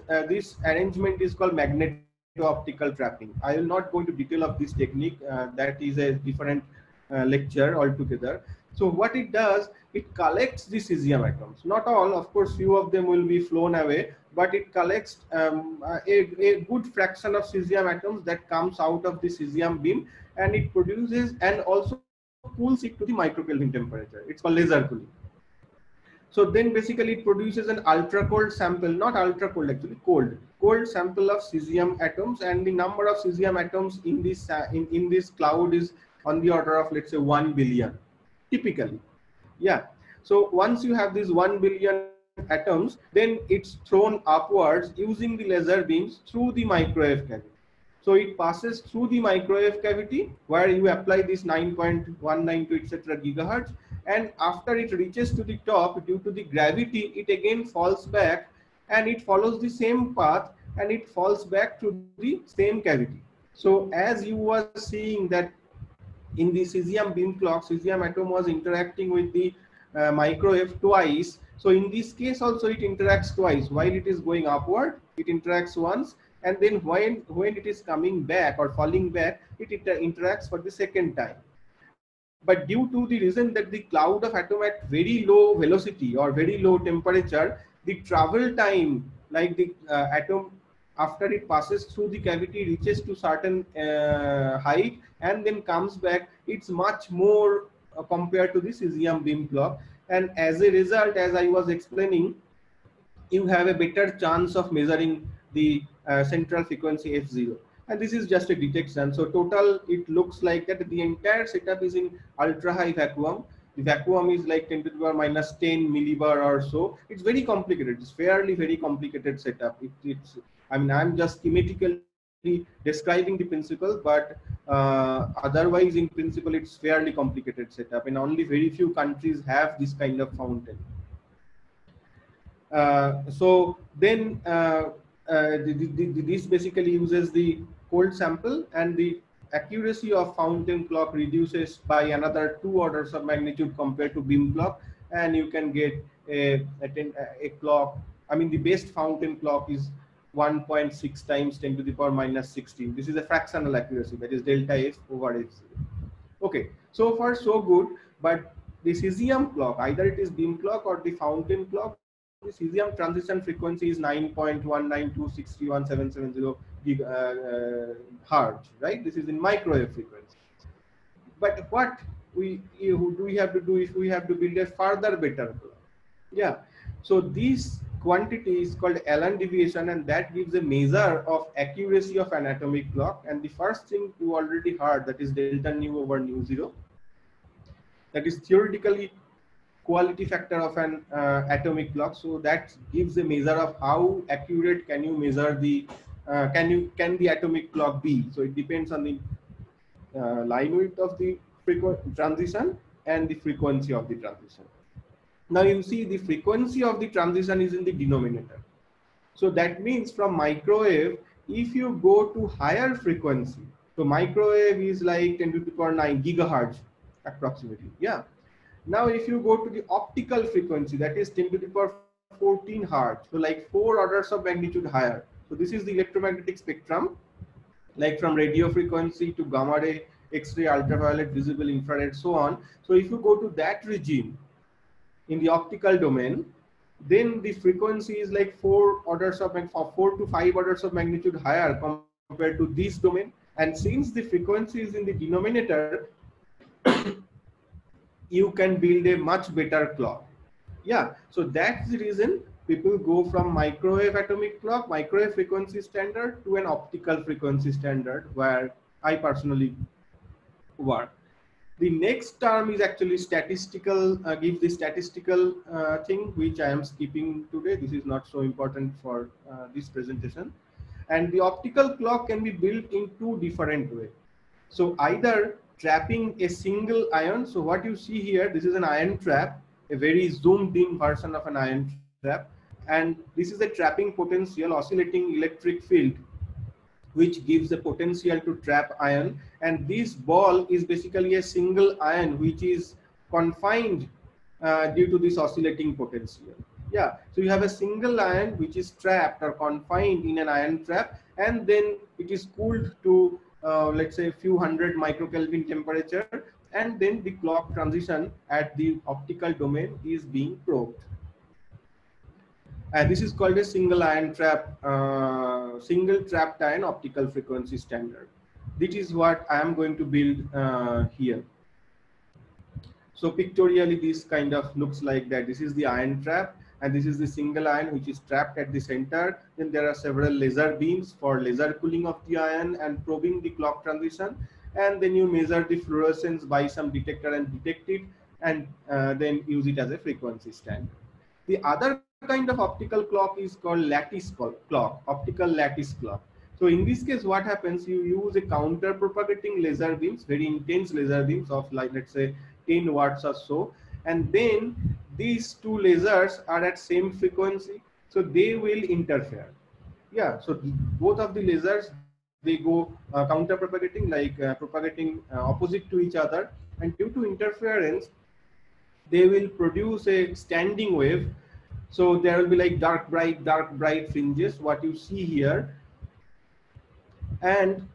arrangement is called magneto-optical trapping. I will not go into detail of this technique. That is a different lecture altogether. So what it does, it collects the cesium atoms. Not all, of course, few of them will be flown away, but it collects a good fraction of cesium atoms that comes out of the cesium beam, and it produces and also cools it to the microkelvin temperature. It's called laser cooling. So then basically it produces an ultra cold sample, not ultra cold, actually cold sample of cesium atoms, and the number of cesium atoms in this in this cloud is on the order of, let's say, 1 billion typically. Yeah. So once you have these 1 billion atoms, then it's thrown upwards using the laser beams through the microwave cavity. So it passes through the microwave cavity where you apply this 9.192 etc. gigahertz, and after it reaches to the top, due to the gravity, it again falls back, and it follows the same path, and it falls back to the same cavity. So as you were seeing that in the cesium beam clock, cesium atom was interacting with the microwave twice. So in this case also it interacts twice. While it is going upward, it interacts once, and then when it is coming back or falling back, it interacts for the second time. But due to the reason that the cloud of atom at very low velocity or very low temperature, the travel time, like the atom after it passes through the cavity reaches to certain height and then comes back, it's much more compared to the cesium beam clock. And as a result, as I was explaining, you have a better chance of measuring the central frequency f0. And this is just a detection. So total, it looks like that the entire setup is in ultra high vacuum. The vacuum is like 10 to the power minus 10 millibar or so. It's very complicated. It's fairly very complicated setup. I mean, I'm just schematically describing the principle, but otherwise in principle, it's fairly complicated setup, and only very few countries have this kind of fountain. So then this basically uses the cold sample, and the accuracy of fountain clock reduces by another 2 orders of magnitude compared to beam clock, and you can get a clock. I mean, the best fountain clock is 1.6 times 10 to the power minus 16. This is a fractional accuracy, that is delta f over f0. Okay, so far so good, but the cesium clock, either it is beam clock or the fountain clock, the cesium transition frequency is 9.19261,770 hertz, right? This is in microwave frequency. But what do we have to do if we have to build a further better clock? Yeah, so this quantity is called Allen deviation, and that gives a measure of accuracy of an atomic clock. And the first thing you already heard, that is delta nu over nu zero. That is theoretically quality factor of an atomic clock. So that gives a measure of how accurate can you measure the can the atomic clock be. So it depends on the line width of the transition and the frequency of the transition. Now you see the frequency of the transition is in the denominator. So that means from microwave, if you go to higher frequency, so microwave is like 10 to the power 9 gigahertz approximately. Yeah. Now if you go to the optical frequency, that is 10 to the power 14 hertz, so like 4 orders of magnitude higher. So this is the electromagnetic spectrum, like from radio frequency to gamma ray, X-ray, ultraviolet, visible, infrared, so on. So if you go to that regime in the optical domain, then the frequency is like 4 to 5 orders of magnitude higher compared to this domain. And since the frequency is in the denominator, you can build a much better clock. Yeah, so that's the reason people go from microwave atomic clock, microwave frequency standard, to an optical frequency standard, where I personally work. The next term is actually statistical, gives the statistical thing, which I am skipping today. This is not so important for this presentation. And the optical clock can be built in 2 different ways. So either trapping a single ion. So what you see here, this is an ion trap, a very zoomed in version of an ion trap. And this is a trapping potential oscillating electric field, which gives the potential to trap ion. And this ball is basically a single ion which is confined due to this oscillating potential. Yeah, so you have a single ion which is trapped or confined in an ion trap, and then it is cooled to let's say a few hundred microkelvin temperature, and then the clock transition at the optical domain is being probed. And this is called a single ion trap, single trapped ion optical frequency standard. This is what I am going to build here. So pictorially, this kind of looks like that. This is the ion trap, and this is the single ion which is trapped at the center. Then there are several laser beams for laser cooling of the ion and probing the clock transition. And then you measure the fluorescence by some detector and detect it, and then use it as a frequency standard. The other kind of optical clock is called lattice clock, optical lattice clock. So in this case, what happens, you use a counter propagating laser beams, very intense laser beams of like, let's say 10 watts or so, and then these two lasers are at same frequency, so they will interfere. Yeah, so both of the lasers, they go counter propagating, like propagating opposite to each other, and due to interference they will produce a standing wave. So there will be like dark bright fringes, what you see here, and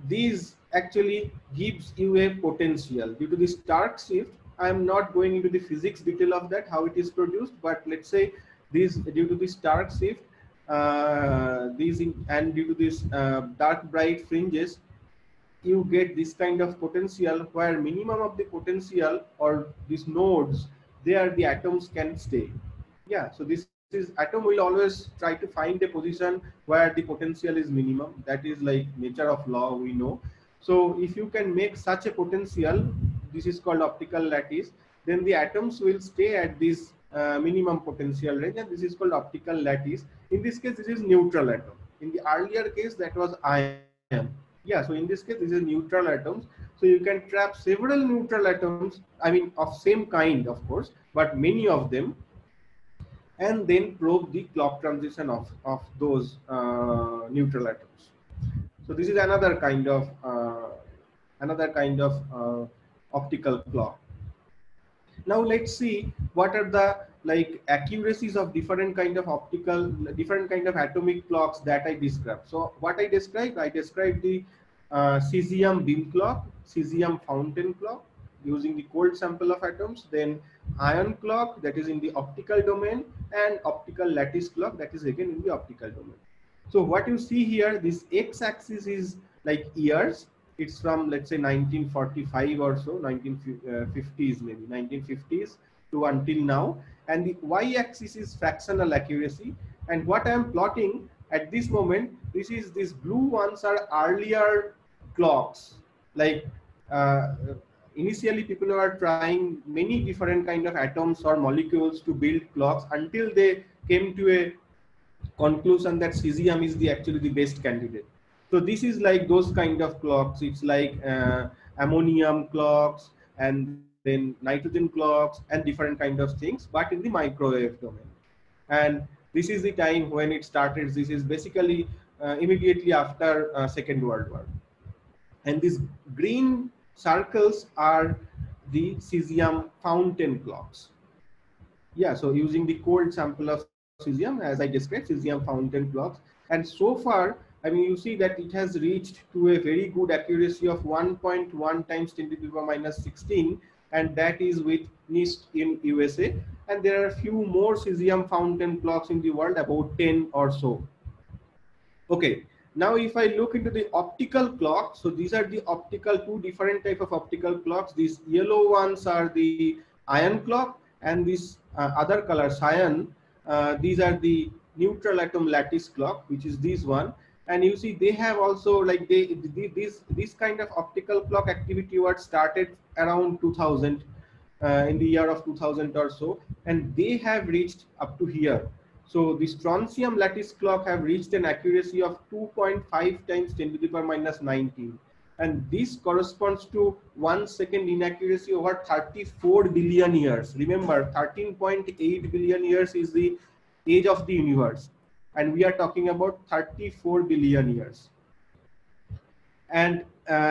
these actually gives you a potential due to this Stark shift. I am not going into the physics detail of that, how it is produced, but let's say this, due to this Stark shift, and due to this dark bright fringes, you get this kind of potential where minimum of the potential or these nodes, there the atoms can stay. Yeah, so this atom will always try to find a position where the potential is minimum. That is like nature of law, we know. So if you can make such a potential, this is called optical lattice, then the atoms will stay at this minimum potential range, and this is called optical lattice. In this case, this is neutral atom. In the earlier case, that was ion. Yeah, so in this case, this is neutral atoms. So you can trap several neutral atoms, I mean of same kind of course, but many of them, and then probe the clock transition of those neutral atoms. So this is another kind of optical clock. Now let's see what are the like accuracies of different kind of atomic clocks that I described. So what I described the cesium beam clock, cesium fountain clock using the cold sample of atoms, then ion clock, that is in the optical domain, and optical lattice clock, that is again in the optical domain. So what you see here, this x-axis is like years. It's from, let's say, 1945 or so, 1950s, maybe 1950s to until now. And the y-axis is fractional accuracy. And what I am plotting at this moment, these blue ones are earlier clocks. Like initially people were trying many different kind of atoms or molecules to build clocks until they came to a conclusion that cesium is actually the best candidate. So this is like those kind of clocks. It's like ammonium clocks, and then nitrogen clocks, and different kind of things, but in the microwave domain. And this is the time when it started. This is basically immediately after Second World War. And these green circles are the cesium fountain clocks. Yeah, so using the cold sample of cesium, as I described, cesium fountain clocks. And so far, I mean, you see that it has reached to a very good accuracy of 1.1 times 10 to the power minus 16, and that is with NIST in USA. And there are a few more cesium fountain clocks in the world, about 10 or so. Okay, now if I look into the optical clock, so these are the two different type of optical clocks. These yellow ones are the ion clock, and this other color cyan, these are the neutral atom lattice clock, which is this one. And you see they have also like this kind of optical clock activity was started around 2000, in the year of 2000 or so, and they have reached up to here. So the strontium lattice clock have reached an accuracy of 2.5 times 10 to the power minus 19, and this corresponds to 1 second inaccuracy over 34 billion years. Remember, 13.8 billion years is the age of the universe, and we are talking about 34 billion years. And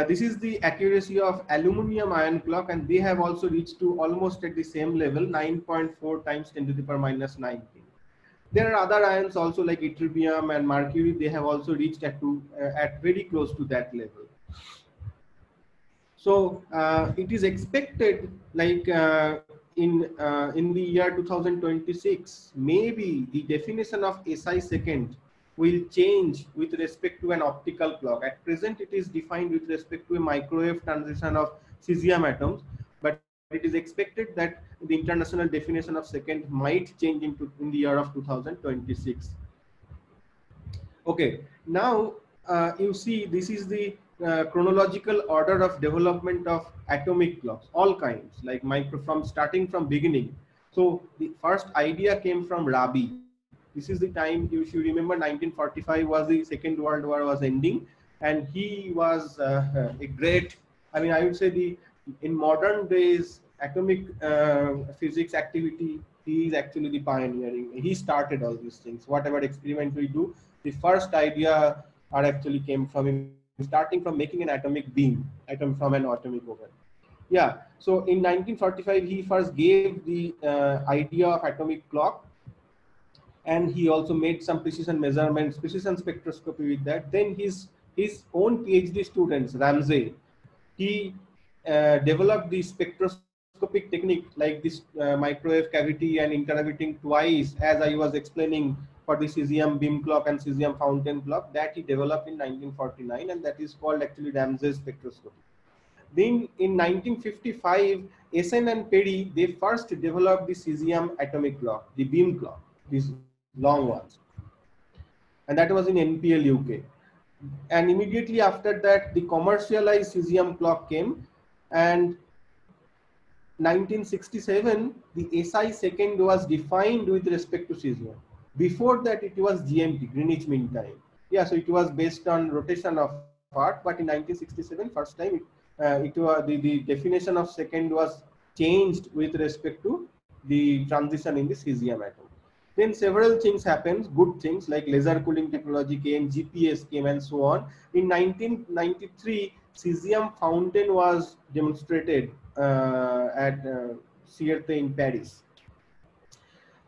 this is the accuracy of aluminum ion clock, and they have also reached to almost at the same level, 9.4 times 10 to the power minus 19. There are other ions also like ytterbium and mercury. They have also reached at very close to that level. So it is expected, like in the year 2026, maybe the definition of SI second will change with respect to an optical clock. At present, it is defined with respect to a microwave transition of cesium atoms, but it is expected that the international definition of second might change in the year of 2026. Okay, now you see this is the chronological order of development of atomic clocks, all kinds, like starting from beginning. So the first idea came from Rabi. This is the time, you should remember, 1945 was the Second World War was ending, and he was a great, I mean, I would say in modern days atomic physics activity, he is actually the pioneering. He started all these things. Whatever experiment we do, the first idea are actually came from him, starting from making an atomic beam, from an atomic oven. Yeah, so in 1945 he first gave the idea of atomic clock, and he also made some precision measurements, precision spectroscopy with that. Then his own PhD students, Ramsey, he developed the spectroscopic technique like this microwave cavity and interrogating twice, as I was explaining, for the cesium beam clock and cesium fountain clock, that he developed in 1949, and that is called actually Ramsey's spectroscopy. Then in 1955, Essen and Perry, they first developed the cesium atomic clock, the beam clock, these long ones. And that was in NPL, UK. And immediately after that, the commercialized cesium clock came, and 1967, the SI second was defined with respect to cesium. Before that, it was GMT, Greenwich Mean Time. Yeah, so it was based on rotation of Earth, but in 1967, first time, it was the definition of second was changed with respect to the transition in the cesium atom. Then several things happened, good things like laser cooling technology came, GPS came, and so on. In 1993, cesium fountain was demonstrated at CERT in Paris.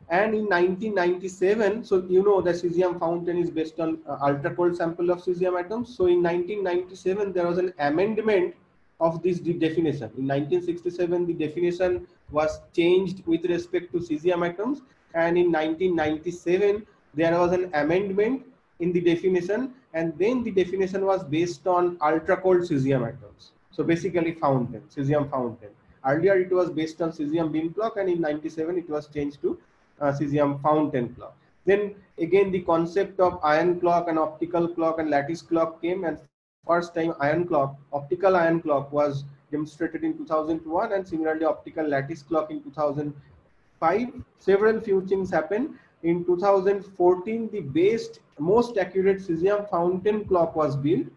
And in 1997, so you know the cesium fountain is based on ultra cold sample of cesium atoms. So in 1997, there was an amendment of this definition. In 1967, the definition was changed with respect to cesium atoms. And in 1997, there was an amendment in the definition, and then the definition was based on ultra cold cesium atoms. So basically fountain, cesium fountain. Earlier it was based on cesium beam clock, and in 97 it was changed to cesium fountain clock. Then again the concept of ion clock and optical clock and lattice clock came, and first time optical ion clock was demonstrated in 2001, and similarly optical lattice clock in 2005. Several few things happened. In 2014, the most accurate cesium fountain clock was built,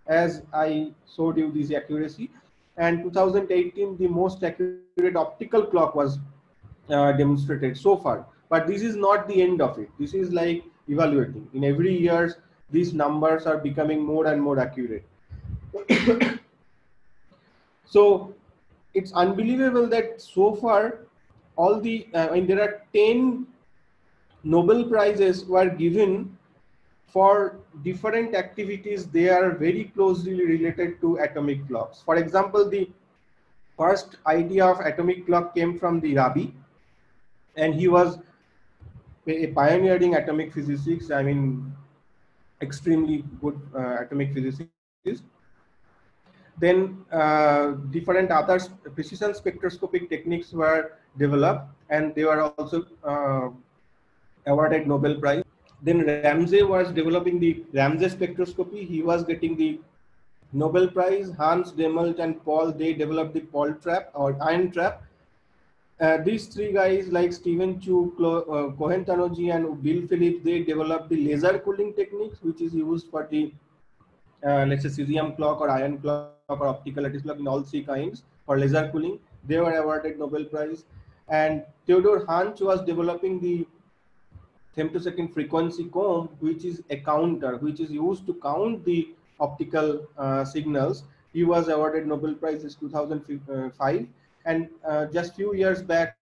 as I showed you this accuracy. And 2018, the most accurate optical clock was demonstrated so far. But this is not the end of it. This is like evaluating. In every year, these numbers are becoming more and more accurate. So it's unbelievable that so far, all the there are 10 Nobel Prizes were given for different activities. They are very closely related to atomic clocks. For example, the first idea of atomic clock came from the Rabi, and he was a pioneering atomic physicist. I mean, extremely good atomic physicist. Then different other precision spectroscopic techniques were developed, and they were also awarded Nobel Prize. Then Ramsey was developing the Ramsey spectroscopy. He was getting the Nobel Prize. Hans Dehmelt and Paul, they developed the Paul trap or ion trap. These three guys like Stephen Chu, Cohen Tanoji, and Bill Phillips, they developed the laser cooling techniques, which is used for the let's say cesium clock or ion clock or optical lattice clock in all three kinds for laser cooling. They were awarded Nobel Prize. And Theodor Hansch was developing the femtosecond frequency comb, which is a counter, which is used to count the optical signals. He was awarded Nobel Prize in 2005, and just few years back,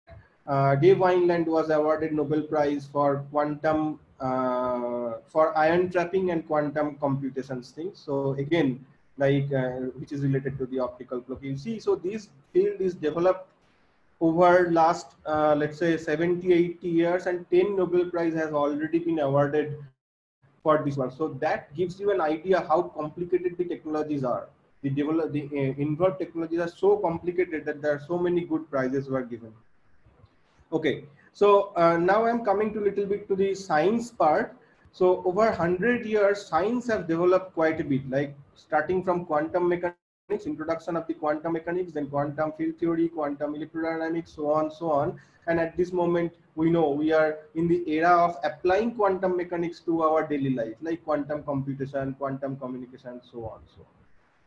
Dave Wineland was awarded Nobel Prize for quantum, for ion trapping and quantum computations things. So again, like which is related to the optical clock. You see, so this field is developed over last let's say 70, 80 years, and 10 Nobel Prize has already been awarded for this work. So that gives you an idea how complicated the technologies are. The involved technologies are so complicated that there are so many good prizes were given. Okay, so now I'm coming to a little bit to the science part. So over 100 years, science have developed quite a bit, like starting from quantum mechanics, introduction of the quantum mechanics, then quantum field theory, quantum electrodynamics, so on. And at this moment, we know we are in the era of applying quantum mechanics to our daily life, like quantum computation, quantum communication, so on.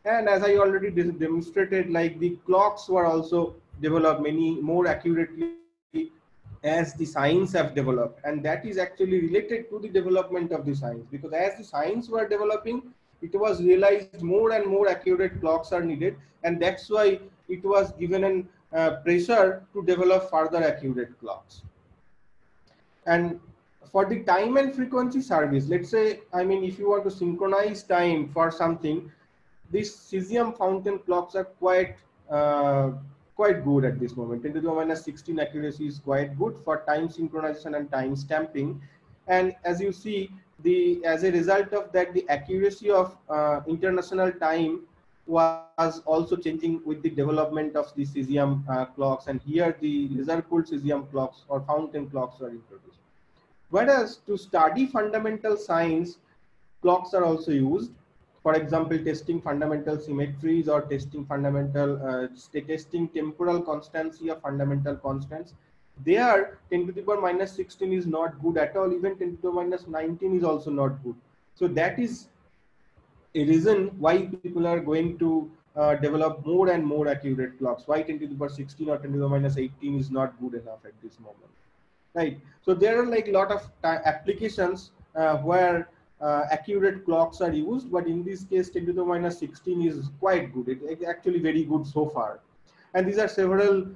And as I already demonstrated, like the clocks were also developed many more accurately as the science have developed, and that is actually related to the development of the science, because as the science were developing, it was realized more and more accurate clocks are needed, and that's why it was given an pressure to develop further accurate clocks. And for the time and frequency service, let's say, I mean, if you want to synchronize time for something, these cesium fountain clocks are quite good at this moment. 10 to the minus 16 accuracy is quite good for time synchronization and time stamping. And as you see, as a result of that, the accuracy of international time was also changing with the development of the cesium clocks. And here the laser cooled cesium clocks or fountain clocks are introduced. Whereas to study fundamental science, clocks are also used. For example, testing fundamental symmetries or testing fundamental, testing temporal constancy of fundamental constants. There, 10 to the power minus 16 is not good at all. Even 10 to the minus 19 is also not good. So that is a reason why people are going to develop more and more accurate clocks. Why 10 to the power 16 or 10 to the minus 18 is not good enough at this moment, right? So there are like a lot of applications where accurate clocks are used, but in this case 10 to the minus 16 is quite good. It's actually very good so far. And these are several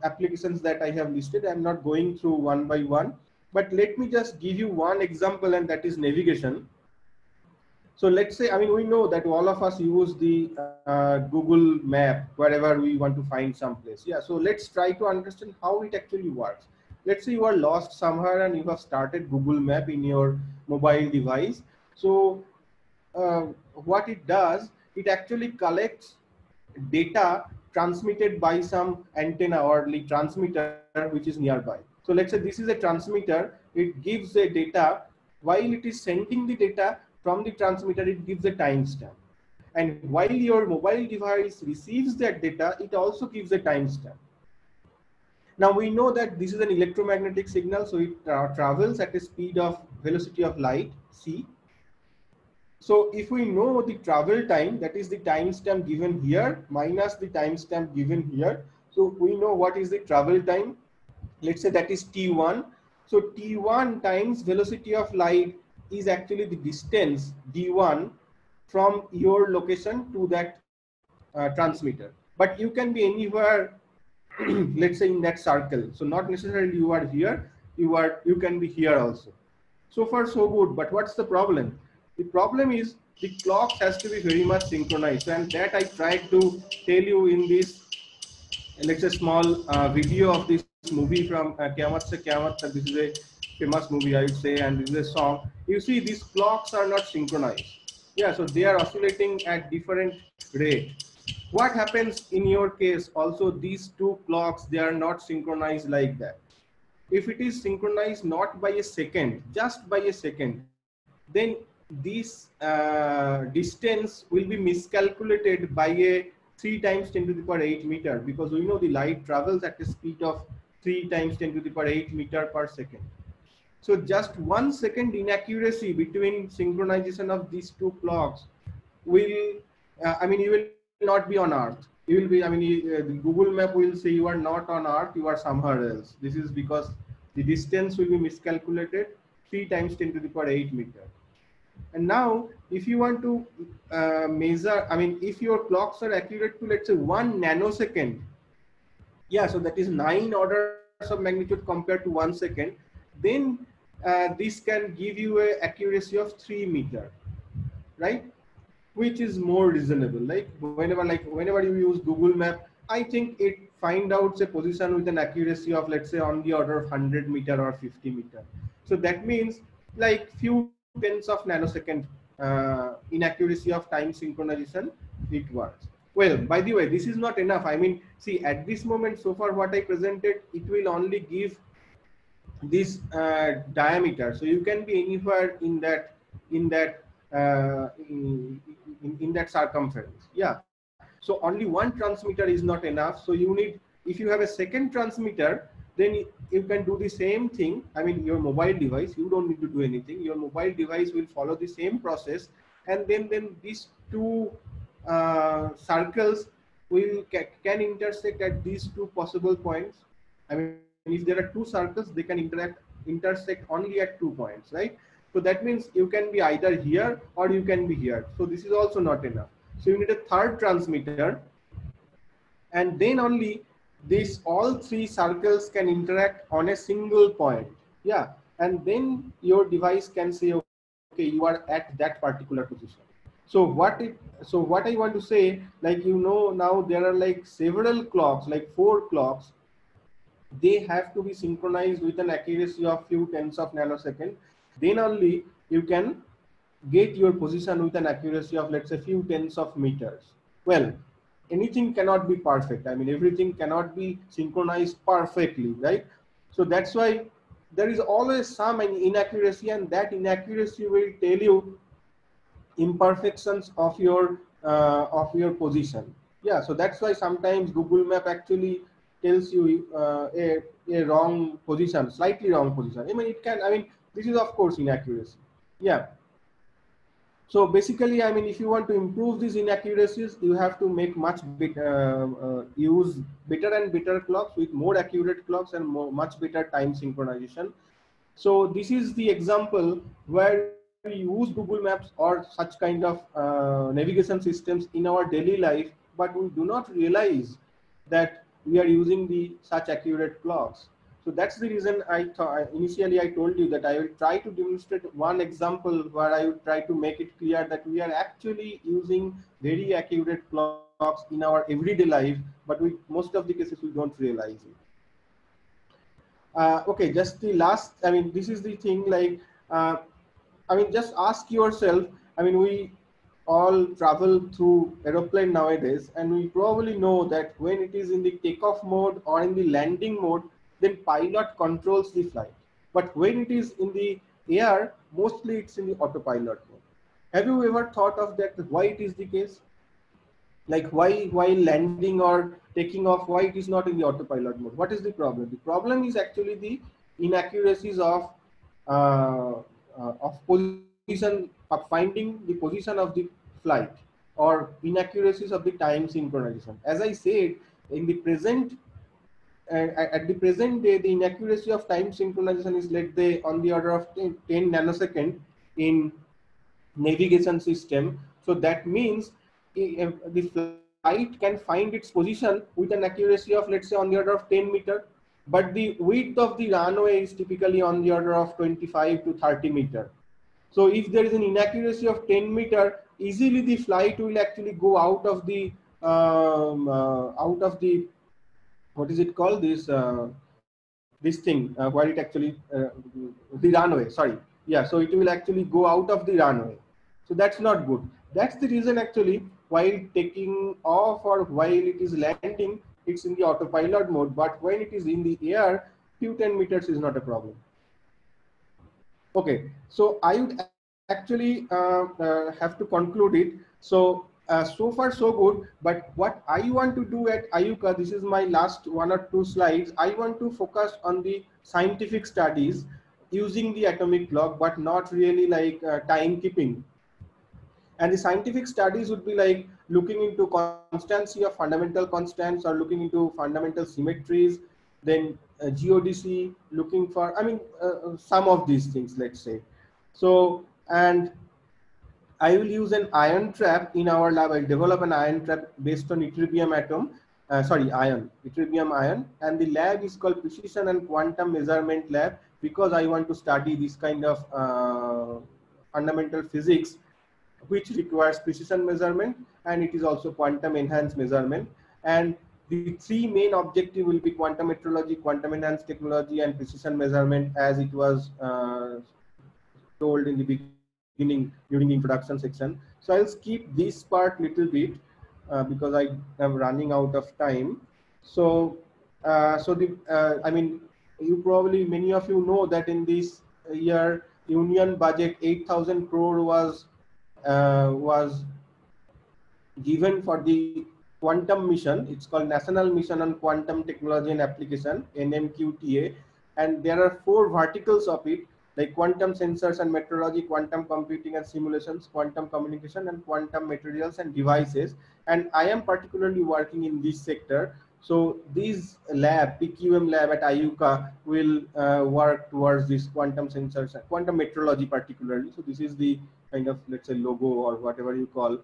applications that I have listed. I'm not going through one by one, but let me just give you one example, and that is navigation. So let's say, I mean, we know that all of us use the Google map wherever we want to find some place. Yeah, so let's try to understand how it actually works. Let's say you are lost somewhere and you have started Google Map in your mobile device. So what it does, it actually collects data transmitted by some antenna or the transmitter which is nearby. So let's say this is a transmitter, it gives the data. While it is sending the data from the transmitter, it gives a timestamp. And while your mobile device receives that data, it also gives a timestamp. Now we know that this is an electromagnetic signal, so it travels at a speed of velocity of light, c. So if we know the travel time, that is the timestamp given here minus the timestamp given here. So we know what is the travel time. Let's say that is t1. So t1 times velocity of light is actually the distance d1 from your location to that transmitter. But you can be anywhere, let's say in that circle. So not necessarily you are here, you can be here also. So far so good, but what's the problem? The problem is the clock has to be very much synchronized, and that I tried to tell you in this, let's say, small video of this movie from Qyamat Se Qyamat. This is a famous movie, I would say, and this is a song. You see, these clocks are not synchronized. Yeah, so they are oscillating at different rate. What happens in your case? Also, these two clocks, they are not synchronized like that. If it is synchronized not by a second, just by a second, then this distance will be miscalculated by a 3 times 10 to the power 8 meter, because we know the light travels at a speed of 3 times 10 to the power 8 meter per second. So just 1 second inaccuracy between synchronization of these two clocks will, I mean, you will not be on Earth. You will be, I mean, the Google map will say you are not on Earth, you are somewhere else. This is because the distance will be miscalculated 3 times 10 to the power 8 meter. And now if you want to measure, I mean, if your clocks are accurate to, let's say, 1 nanosecond, yeah, so that is 9 orders of magnitude compared to 1 second, then this can give you a accuracy of 3 meter, right? Which is more reasonable. Like whenever you use Google Map, I think it find out a position with an accuracy of, let's say, on the order of 100 meter or 50 meter. So that means like few tens of nanosecond inaccuracy of time synchronization, it works. Well, by the way, this is not enough. I mean, see, at this moment, so far what I presented, it will only give this diameter. So you can be anywhere in that in that circumference. Yeah. So only one transmitter is not enough. So you need, if you have a second transmitter, then you can do the same thing. I mean, your mobile device, you don't need to do anything. Your mobile device will follow the same process, and then these two circles can intersect at these two possible points. I mean, if there are two circles, they can intersect only at 2 points, right? So that means you can be either here or you can be here. So this is also not enough. So you need a third transmitter, and then only these all three circles can interact on a single point. Yeah, and then your device can say, okay, you are at that particular position. So what I want to say, like, now there are like several clocks, like 4 clocks. They have to be synchronized with an accuracy of few tens of nanosecond. Then only you can get your position with an accuracy of, let's say, few tens of meters. Well, anything cannot be perfect. I mean, everything cannot be synchronized perfectly, right? So that's why there is always some inaccuracy, and that inaccuracy will tell you imperfections of your position. Yeah, so that's why sometimes Google Map actually tells you a wrong position, slightly wrong position. I mean, it can, I mean, this is of course inaccuracy. Yeah. So basically, I mean, if you want to improve these inaccuracies, you have to make use better and better clocks with more accurate clocks and much better time synchronization. So this is the example where we use Google Maps or such kind of navigation systems in our daily life, but we do not realize that we are using the such accurate clocks. So that's the reason initially I told you that I will try to demonstrate one example where I would try to make it clear that we are actually using very accurate clocks in our everyday life, but most of the cases we don't realize it. Okay, just the last, I mean, this is the thing, like, I mean, just ask yourself, I mean, we all travel through aeroplane nowadays, and we probably know that when it is in the takeoff mode or in the landing mode, then pilot controls the flight. But when it is in the air, mostly it's in the autopilot mode. Have you ever thought of that, why it is the case? Like, why while landing or taking off, why it is not in the autopilot mode? What is the problem? The problem is actually the inaccuracies of position, of finding the position of the flight, or inaccuracies of the time synchronization. As I said, in the present at the present day, the inaccuracy of time synchronization is, let's say, on the order of 10 nanosecond in navigation system. So that means the flight can find its position with an accuracy of, let's say, on the order of 10 meter, but the width of the runway is typically on the order of 25 to 30 meter. So if there is an inaccuracy of 10 meter, easily the flight will actually go out of the what is it called, this thing where it actually the runway, sorry. Yeah, so it will actually go out of the runway. So that's not good. That's the reason actually while taking off or while it is landing, it's in the autopilot mode, but when it is in the air, few 10 meters is not a problem. Okay, so I would actually have to conclude it. So so far so good, but what I want to do at IUCAA, this is my last 1 or 2 slides, I want to focus on the scientific studies using the atomic clock, but not really like timekeeping. And the scientific studies would be like looking into constancy of fundamental constants, or looking into fundamental symmetries, then GODC, looking for, I mean, some of these things, let's say. So, and I will use an ion trap in our lab. I'll develop an ion trap based on ytterbium atom, ytterbium ion, and the lab is called Precision and Quantum Measurement Lab, because I want to study this kind of fundamental physics which requires precision measurement, and it is also quantum enhanced measurement. And the three main objective will be quantum metrology, quantum enhanced technology, and precision measurement, as it was told in the beginning during the introduction section. So I'll skip this part little bit because I am running out of time. So, I mean, you probably, many of you know that in this year, union budget 8,000 crore was given for the quantum mission. It's called National Mission on Quantum Technology and Application, NMQTA, and there are 4 verticals of it, like quantum sensors and metrology, quantum computing and simulations, quantum communication, and quantum materials and devices. And I am particularly working in this sector. So this lab, PQM lab at IUCAA, will work towards this quantum sensors, quantum metrology particularly. So this is the kind of, let's say, logo or whatever you call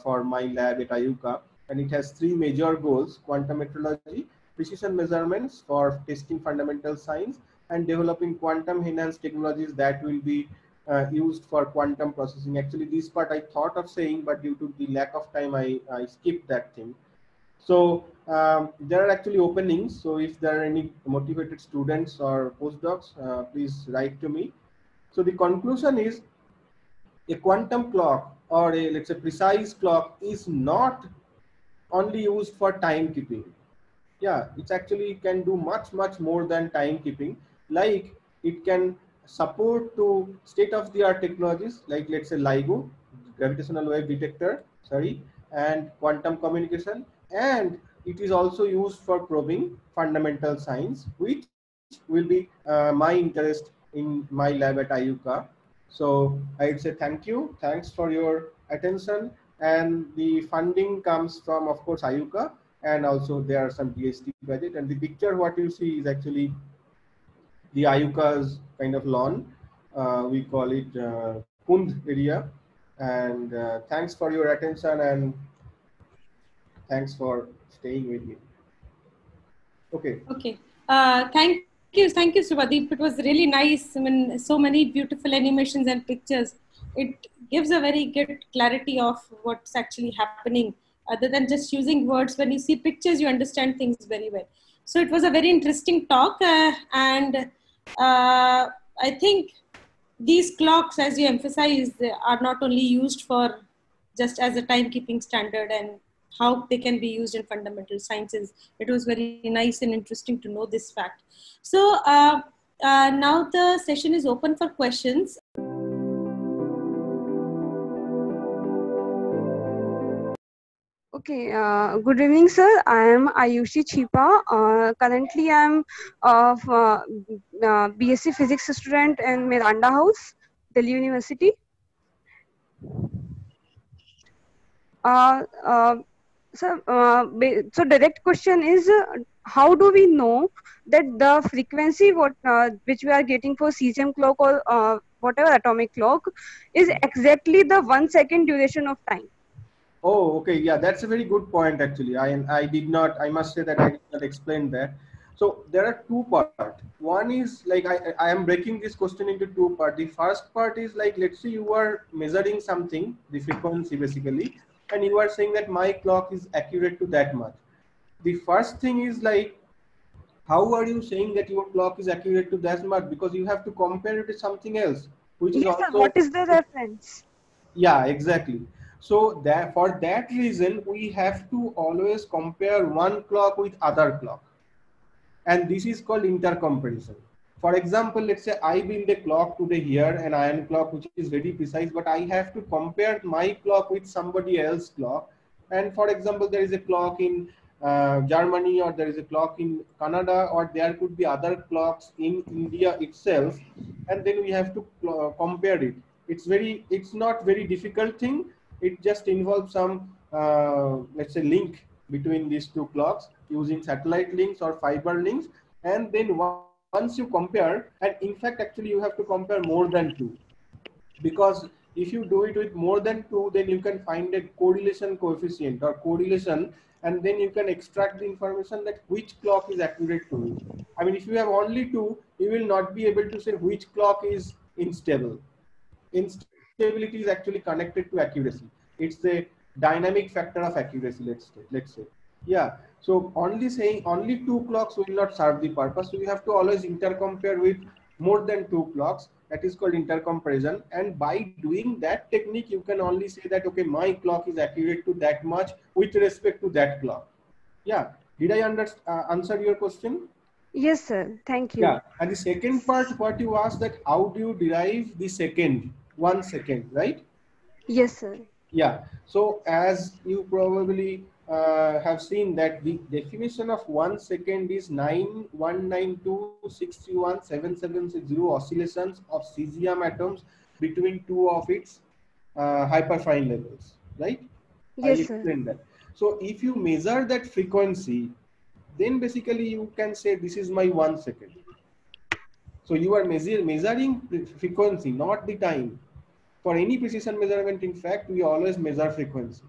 for my lab at IUCAA. And it has 3 major goals: quantum metrology, precision measurements for testing fundamental science, and developing quantum enhanced technologies that will be used for quantum processing. Actually, this part I thought of saying, but due to the lack of time, I skipped that thing. So there are actually openings. So if there are any motivated students or postdocs, please write to me. So the conclusion is, a quantum clock, or a, let's say, precise clock, is not only used for timekeeping. Yeah, it's actually can do much more than timekeeping. Like, it can support to state-of-the-art technologies, like, let's say, LIGO, gravitational wave detector, sorry, and quantum communication. And it is also used for probing fundamental science, which will be my interest in my lab at IUCAA. So I'd say thank you. Thanks for your attention. And the funding comes from, of course, IUCAA, and also there are some DST budget. And the picture what you see is actually the IUCAA's kind of lawn. We call it Kund area. And thanks for your attention, and thanks for staying with me. Okay. Okay. Thank you, Subhadeep. It was really nice. I mean, so many beautiful animations and pictures. It gives a very good clarity of what's actually happening. Other than just using words, when you see pictures, you understand things very well. So it was a very interesting talk, and I think these clocks, as you emphasized, are not only used for just as a timekeeping standard, and how they can be used in fundamental sciences. It was very nice and interesting to know this fact. So now the session is open for questions. Okay, good evening, sir. I am Ayushi Chipa. Currently, I am of BSc Physics student in Miranda House, Delhi University. So direct question is, how do we know that the frequency which we are getting for cesium clock or whatever atomic clock is exactly the 1 second duration of time? Oh, okay. Yeah, that's a very good point, actually. I must say that I did not explain that. So there are 2 parts. One is like, I am breaking this question into 2 parts. The first part is like, let's say you are measuring something, the frequency basically, and you are saying that my clock is accurate to that much. The first thing is like, how are you saying that your clock is accurate to that much? Because you have to compare it with something else, which is also... Sir, what is the reference? Yeah, exactly. So that, for that reason, we have to always compare one clock with other clock. And this is called intercomparison. For example, let's say I build a clock today here, an iron clock, which is very precise, but I have to compare my clock with somebody else's clock. And for example, there is a clock in Germany, or there is a clock in Canada, or there could be other clocks in India itself. And then we have to compare it. It's not very difficult thing. It just involves some, let's say, link between these 2 clocks using satellite links or fiber links. And then once you compare, and in fact, actually you have to compare more than 2, because If you do it with more than 2, then you can find a correlation coefficient or correlation, and then you can extract the information that which clock is accurate to which. I mean, if you have only 2, you will not be able to say which clock is unstable. Instability is actually connected to accuracy. It's the dynamic factor of accuracy, let's say. Yeah. So only saying only 2 clocks will not serve the purpose. So you have to always intercompare with more than 2 clocks. That is called intercomparison. And by doing that technique, you can only say that, okay, my clock is accurate to that much with respect to that clock. Yeah. Did I answer your question? Yes, sir. Thank you. Yeah. And the second part, what you asked, that how do you derive the second, 1 second, right? Yes, sir. Yeah. So as you probably have seen that the definition of 1 second is 9,192,61,770 oscillations of cesium atoms between 2 of its hyperfine levels, right? Yes, I sir. explained that. So if you measure that frequency, then basically you can say this is my 1 second. So you are measuring frequency, not the time. For any precision measurement, in fact, we always measure frequency.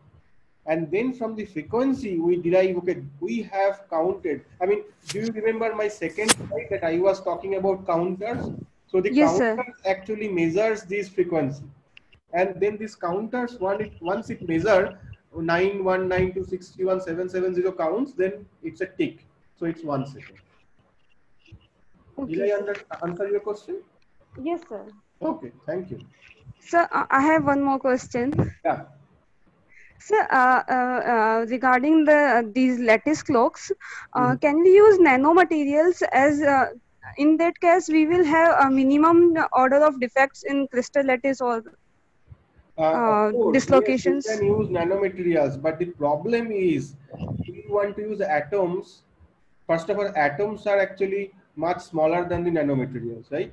And then from the frequency, we derive, okay, we have counted. I mean, do you remember my second slide that I was talking about counters? So the Yes, counters sir. actually measures this frequency. And then these counters, once it measures 9,192,61,770 counts, then it's a tick. So it's 1 second. Okay, Did I sir. answer your question? Yes, sir. Okay, thank you. Sir, I have one more question. Yeah. Sir, regarding these lattice clocks, can we use nanomaterials as in that case we will have a minimum order of defects in crystal lattice or Of course, dislocations? yes, you can use nanomaterials, but the problem is if you want to use atoms, first of all, atoms are actually much smaller than the nanomaterials, right?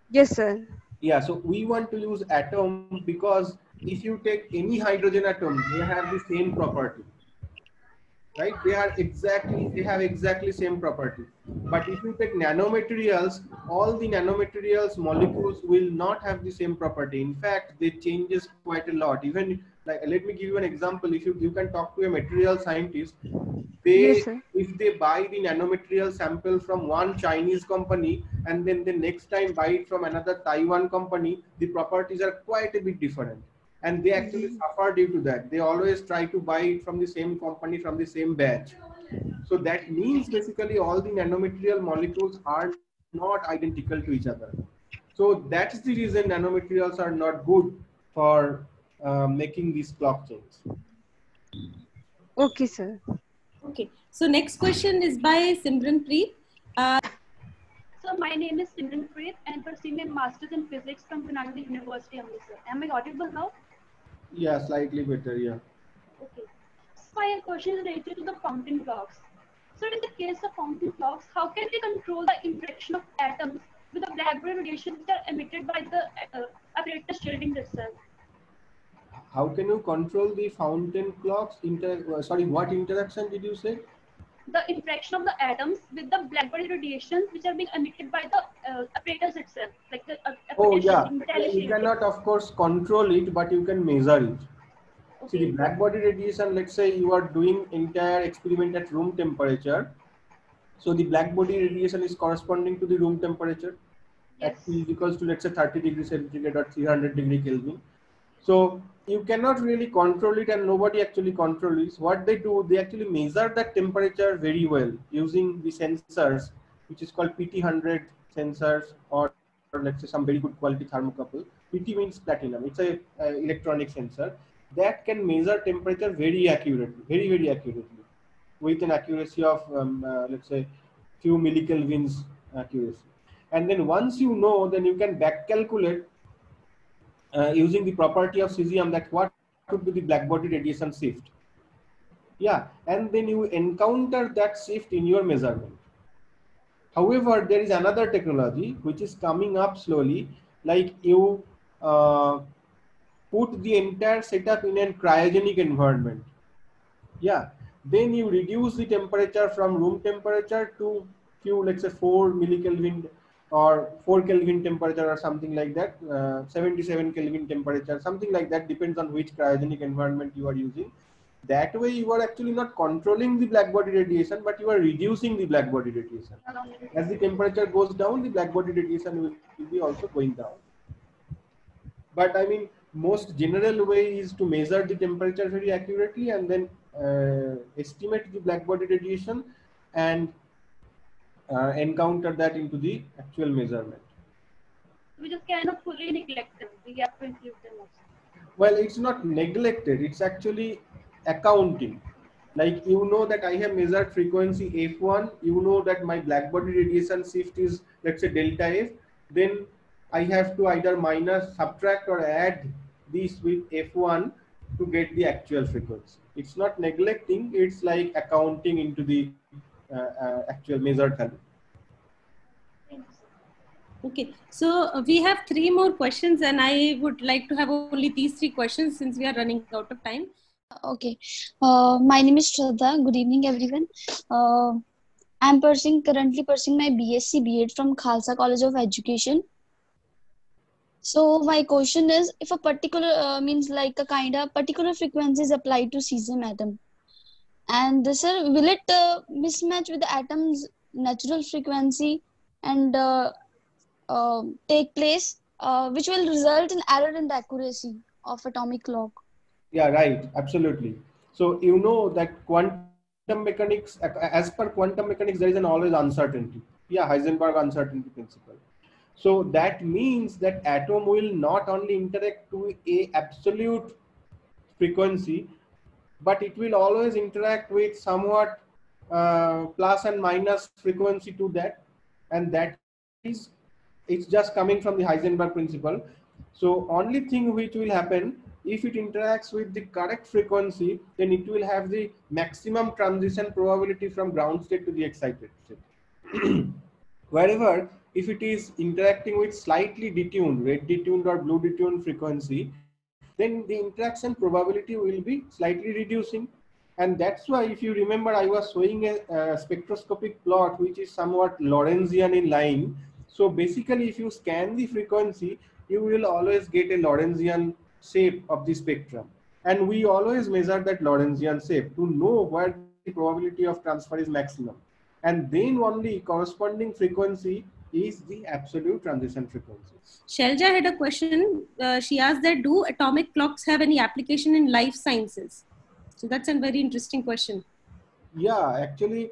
Yes, sir. Yeah, so we want to use atom because if you take any hydrogen atom, they have the same property, right? They have exactly same property. But if you take nanomaterials, all the nanomaterials molecules will not have the same property. In fact, they changes quite a lot. Even like, let me give you an example. If you can talk to a material scientist, Yes, sir. if they buy the nanomaterial sample from one Chinese company and then the next time buy it from another Taiwan company, the properties are quite a bit different. And they actually suffer due to that. They always try to buy it from the same company, from the same batch. So that means basically all the nanomaterial molecules are not identical to each other. So that's the reason nanomaterials are not good for making these clock chains. Okay, sir. Okay. So next question is by Simranpreet. So my name is Simranpreet and pursuing my master's in physics from Karnataka University, Amritsar. Am I audible now? Yeah, slightly better, yeah. Okay. So my question is related to the fountain clocks. So in the case of fountain clocks, how can we control the interaction of atoms with the blackbody radiations that are emitted by the apparatus shielding itself? How can you control the fountain clocks? Sorry, what interaction did you say? The interaction of the atoms with the blackbody radiations which are being emitted by the apparatus itself, like the Oh apparatus yeah, shielding, metallic you shielding. cannot of course control it, but you can measure it. See, the Okay. black body radiation, let's say you are doing entire experiment at room temperature. So the black body radiation is corresponding to the room temperature. Yes. At T is equals to, let's say, 30 degrees centigrade or 300 degree Kelvin. So you cannot really control it, and nobody actually controls it. What they do, they actually measure that temperature very well using the sensors, which is called PT100 sensors, or let's say some very good quality thermocouple. PT means platinum. It's a electronic sensor that can measure temperature very accurately, very accurately, with an accuracy of let's say few millikelvins accuracy. And then once you know, then you can back calculate using the property of cesium that what would be the black body radiation shift. Yeah, and then you encounter that shift in your measurement. However, there is another technology which is coming up slowly, like you put the entire setup in a cryogenic environment. Yeah, then you reduce the temperature from room temperature to few, let's say 4 millikelvin or 4 Kelvin temperature or something like that, 77 Kelvin temperature, something like that, depends on which cryogenic environment you are using. That way you are actually not controlling the black body radiation, but you are reducing the black body radiation. As the temperature goes down, the black body radiation will be also going down. But I mean, most general way is to measure the temperature very accurately and then estimate the black body radiation and encounter that into the actual measurement. We just cannot fully neglect them. We have to include them also. Well, it's not neglected, it's actually accounting. Like, you know that I have measured frequency F1, you know that my black body radiation shift is, let's say, delta F, then I have to either minus, subtract or add this with F1 to get the actual frequency. It's not neglecting, it's like accounting into the actual measured value. Okay, so we have 3 more questions and I would like to have only these 3 questions since we are running out of time. Okay, my name is Shraddha. Good evening, everyone. I'm currently pursuing my BSc B.Ed from Khalsa College of Education. So my question is, if a particular means like a kind of particular frequency is applied to cesium atom, and sir, will it mismatch with the atom's natural frequency and take place, which will result in error in the accuracy of atomic clock? Yeah, right. Absolutely. So you know that quantum mechanics, as per quantum mechanics, there is an always uncertainty. Yeah, Heisenberg uncertainty principle. So that means that atom will not only interact to a absolute frequency, but it will always interact with somewhat plus and minus frequency to that, and that is, it's just coming from the Heisenberg principle. So only thing which will happen, if it interacts with the correct frequency, then it will have the maximum transition probability from ground state to the excited state. Wherever, if it is interacting with slightly detuned, red detuned or blue detuned frequency, then the interaction probability will be slightly reducing. And that's why, if you remember, I was showing a spectroscopic plot which is somewhat Lorentzian in line. So basically, if you scan the frequency, you will always get a Lorentzian shape of the spectrum. And we always measure that Lorentzian shape to know where the probability of transfer is maximum. And then only corresponding frequency is the absolute transition frequency. Shelja had a question. She asked that, do atomic clocks have any application in life sciences? So that's a very interesting question. Yeah, actually,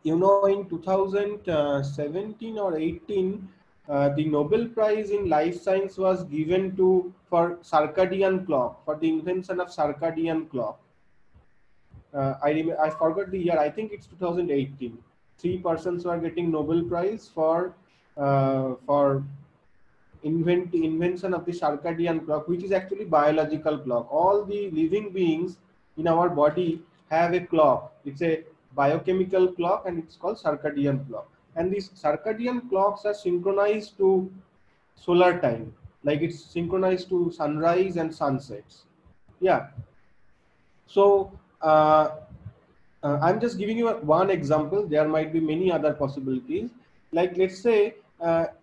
you know, in 2017 or 18, the Nobel Prize in Life Science was given for circadian clock, for the invention of circadian clock. I forgot the year. I think it's 2018. 3 persons were getting Nobel Prize for invention of the circadian clock, which is actually biological clock. All the living beings in our body have a clock. It's a biochemical clock and it's called circadian clock. And these circadian clocks are synchronized to solar time, like it's synchronized to sunrise and sunsets. Yeah. So I'm just giving you one example. There might be many other possibilities. Like, let's say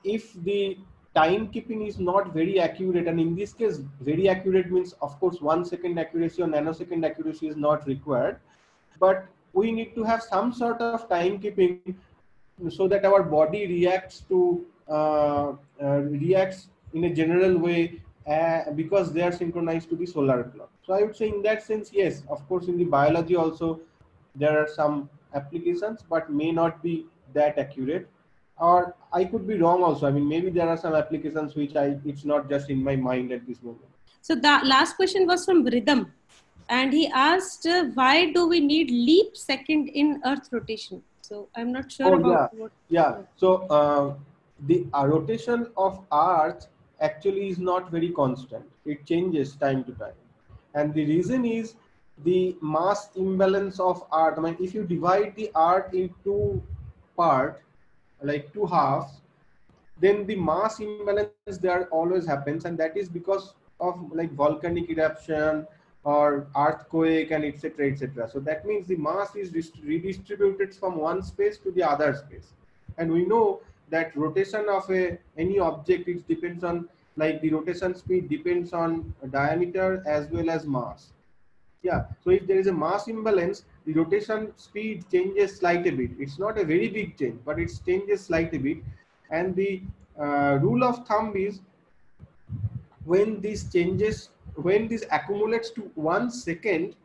if the timekeeping is not very accurate, and in this case, very accurate means, of course, 1 second accuracy or nanosecond accuracy is not required, but we need to have some sort of timekeeping so that our body reacts in a general way because they are synchronized to the solar clock. So I would say, in that sense, yes, of course, in the biology also there are some applications, but may not be that accurate. Or I could be wrong also. I mean, maybe there are some applications which it's not just in my mind at this moment. So the last question was from Rhythm, and he asked, why do we need leap second in Earth rotation? So I'm not sure about what. Yeah. So the rotation of Earth actually is not very constant. It changes time to time. And the reason is the mass imbalance of Earth. I mean, if you divide the Earth into parts, like 2 halves, then the mass imbalance there always happens, and that is because of like volcanic eruption or earthquake and etc etc. So that means the mass is redistributed from one space to the other space, and we know that rotation of any object, it depends on, like the rotation speed depends on diameter as well as mass. Yeah, so if there is a mass imbalance, the rotation speed changes slightly bit. It's not a very big change, but it changes slightly bit. And the rule of thumb is, when this changes, when this accumulates to 1 second,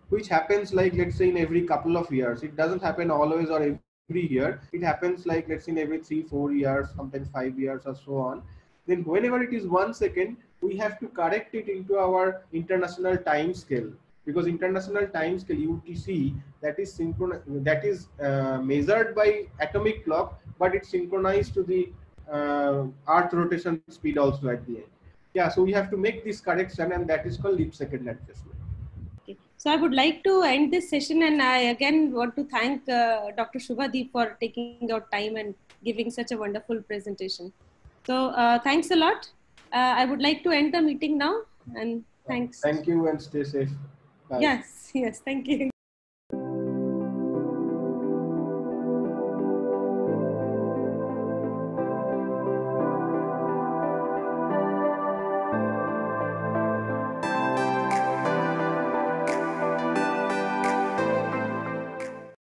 which happens like, let's say, in every couple of years, it doesn't happen always or every year, it happens like, let's say, in every 3-4 years, sometimes 5 years or so on, then whenever it is 1 second, we have to correct it into our international time scale, because international time scale UTC, that is measured by atomic clock, but it's synchronized to the earth rotation speed also at the end. Yeah, so we have to make this correction, and that is called leap second adjustment. Okay. So I would like to end this session, and I again want to thank Dr. Shubhadeep for taking out time and giving such a wonderful presentation. So thanks a lot. I would like to end the meeting now, and thanks. Thank you and stay safe. Bye. Yes, thank you.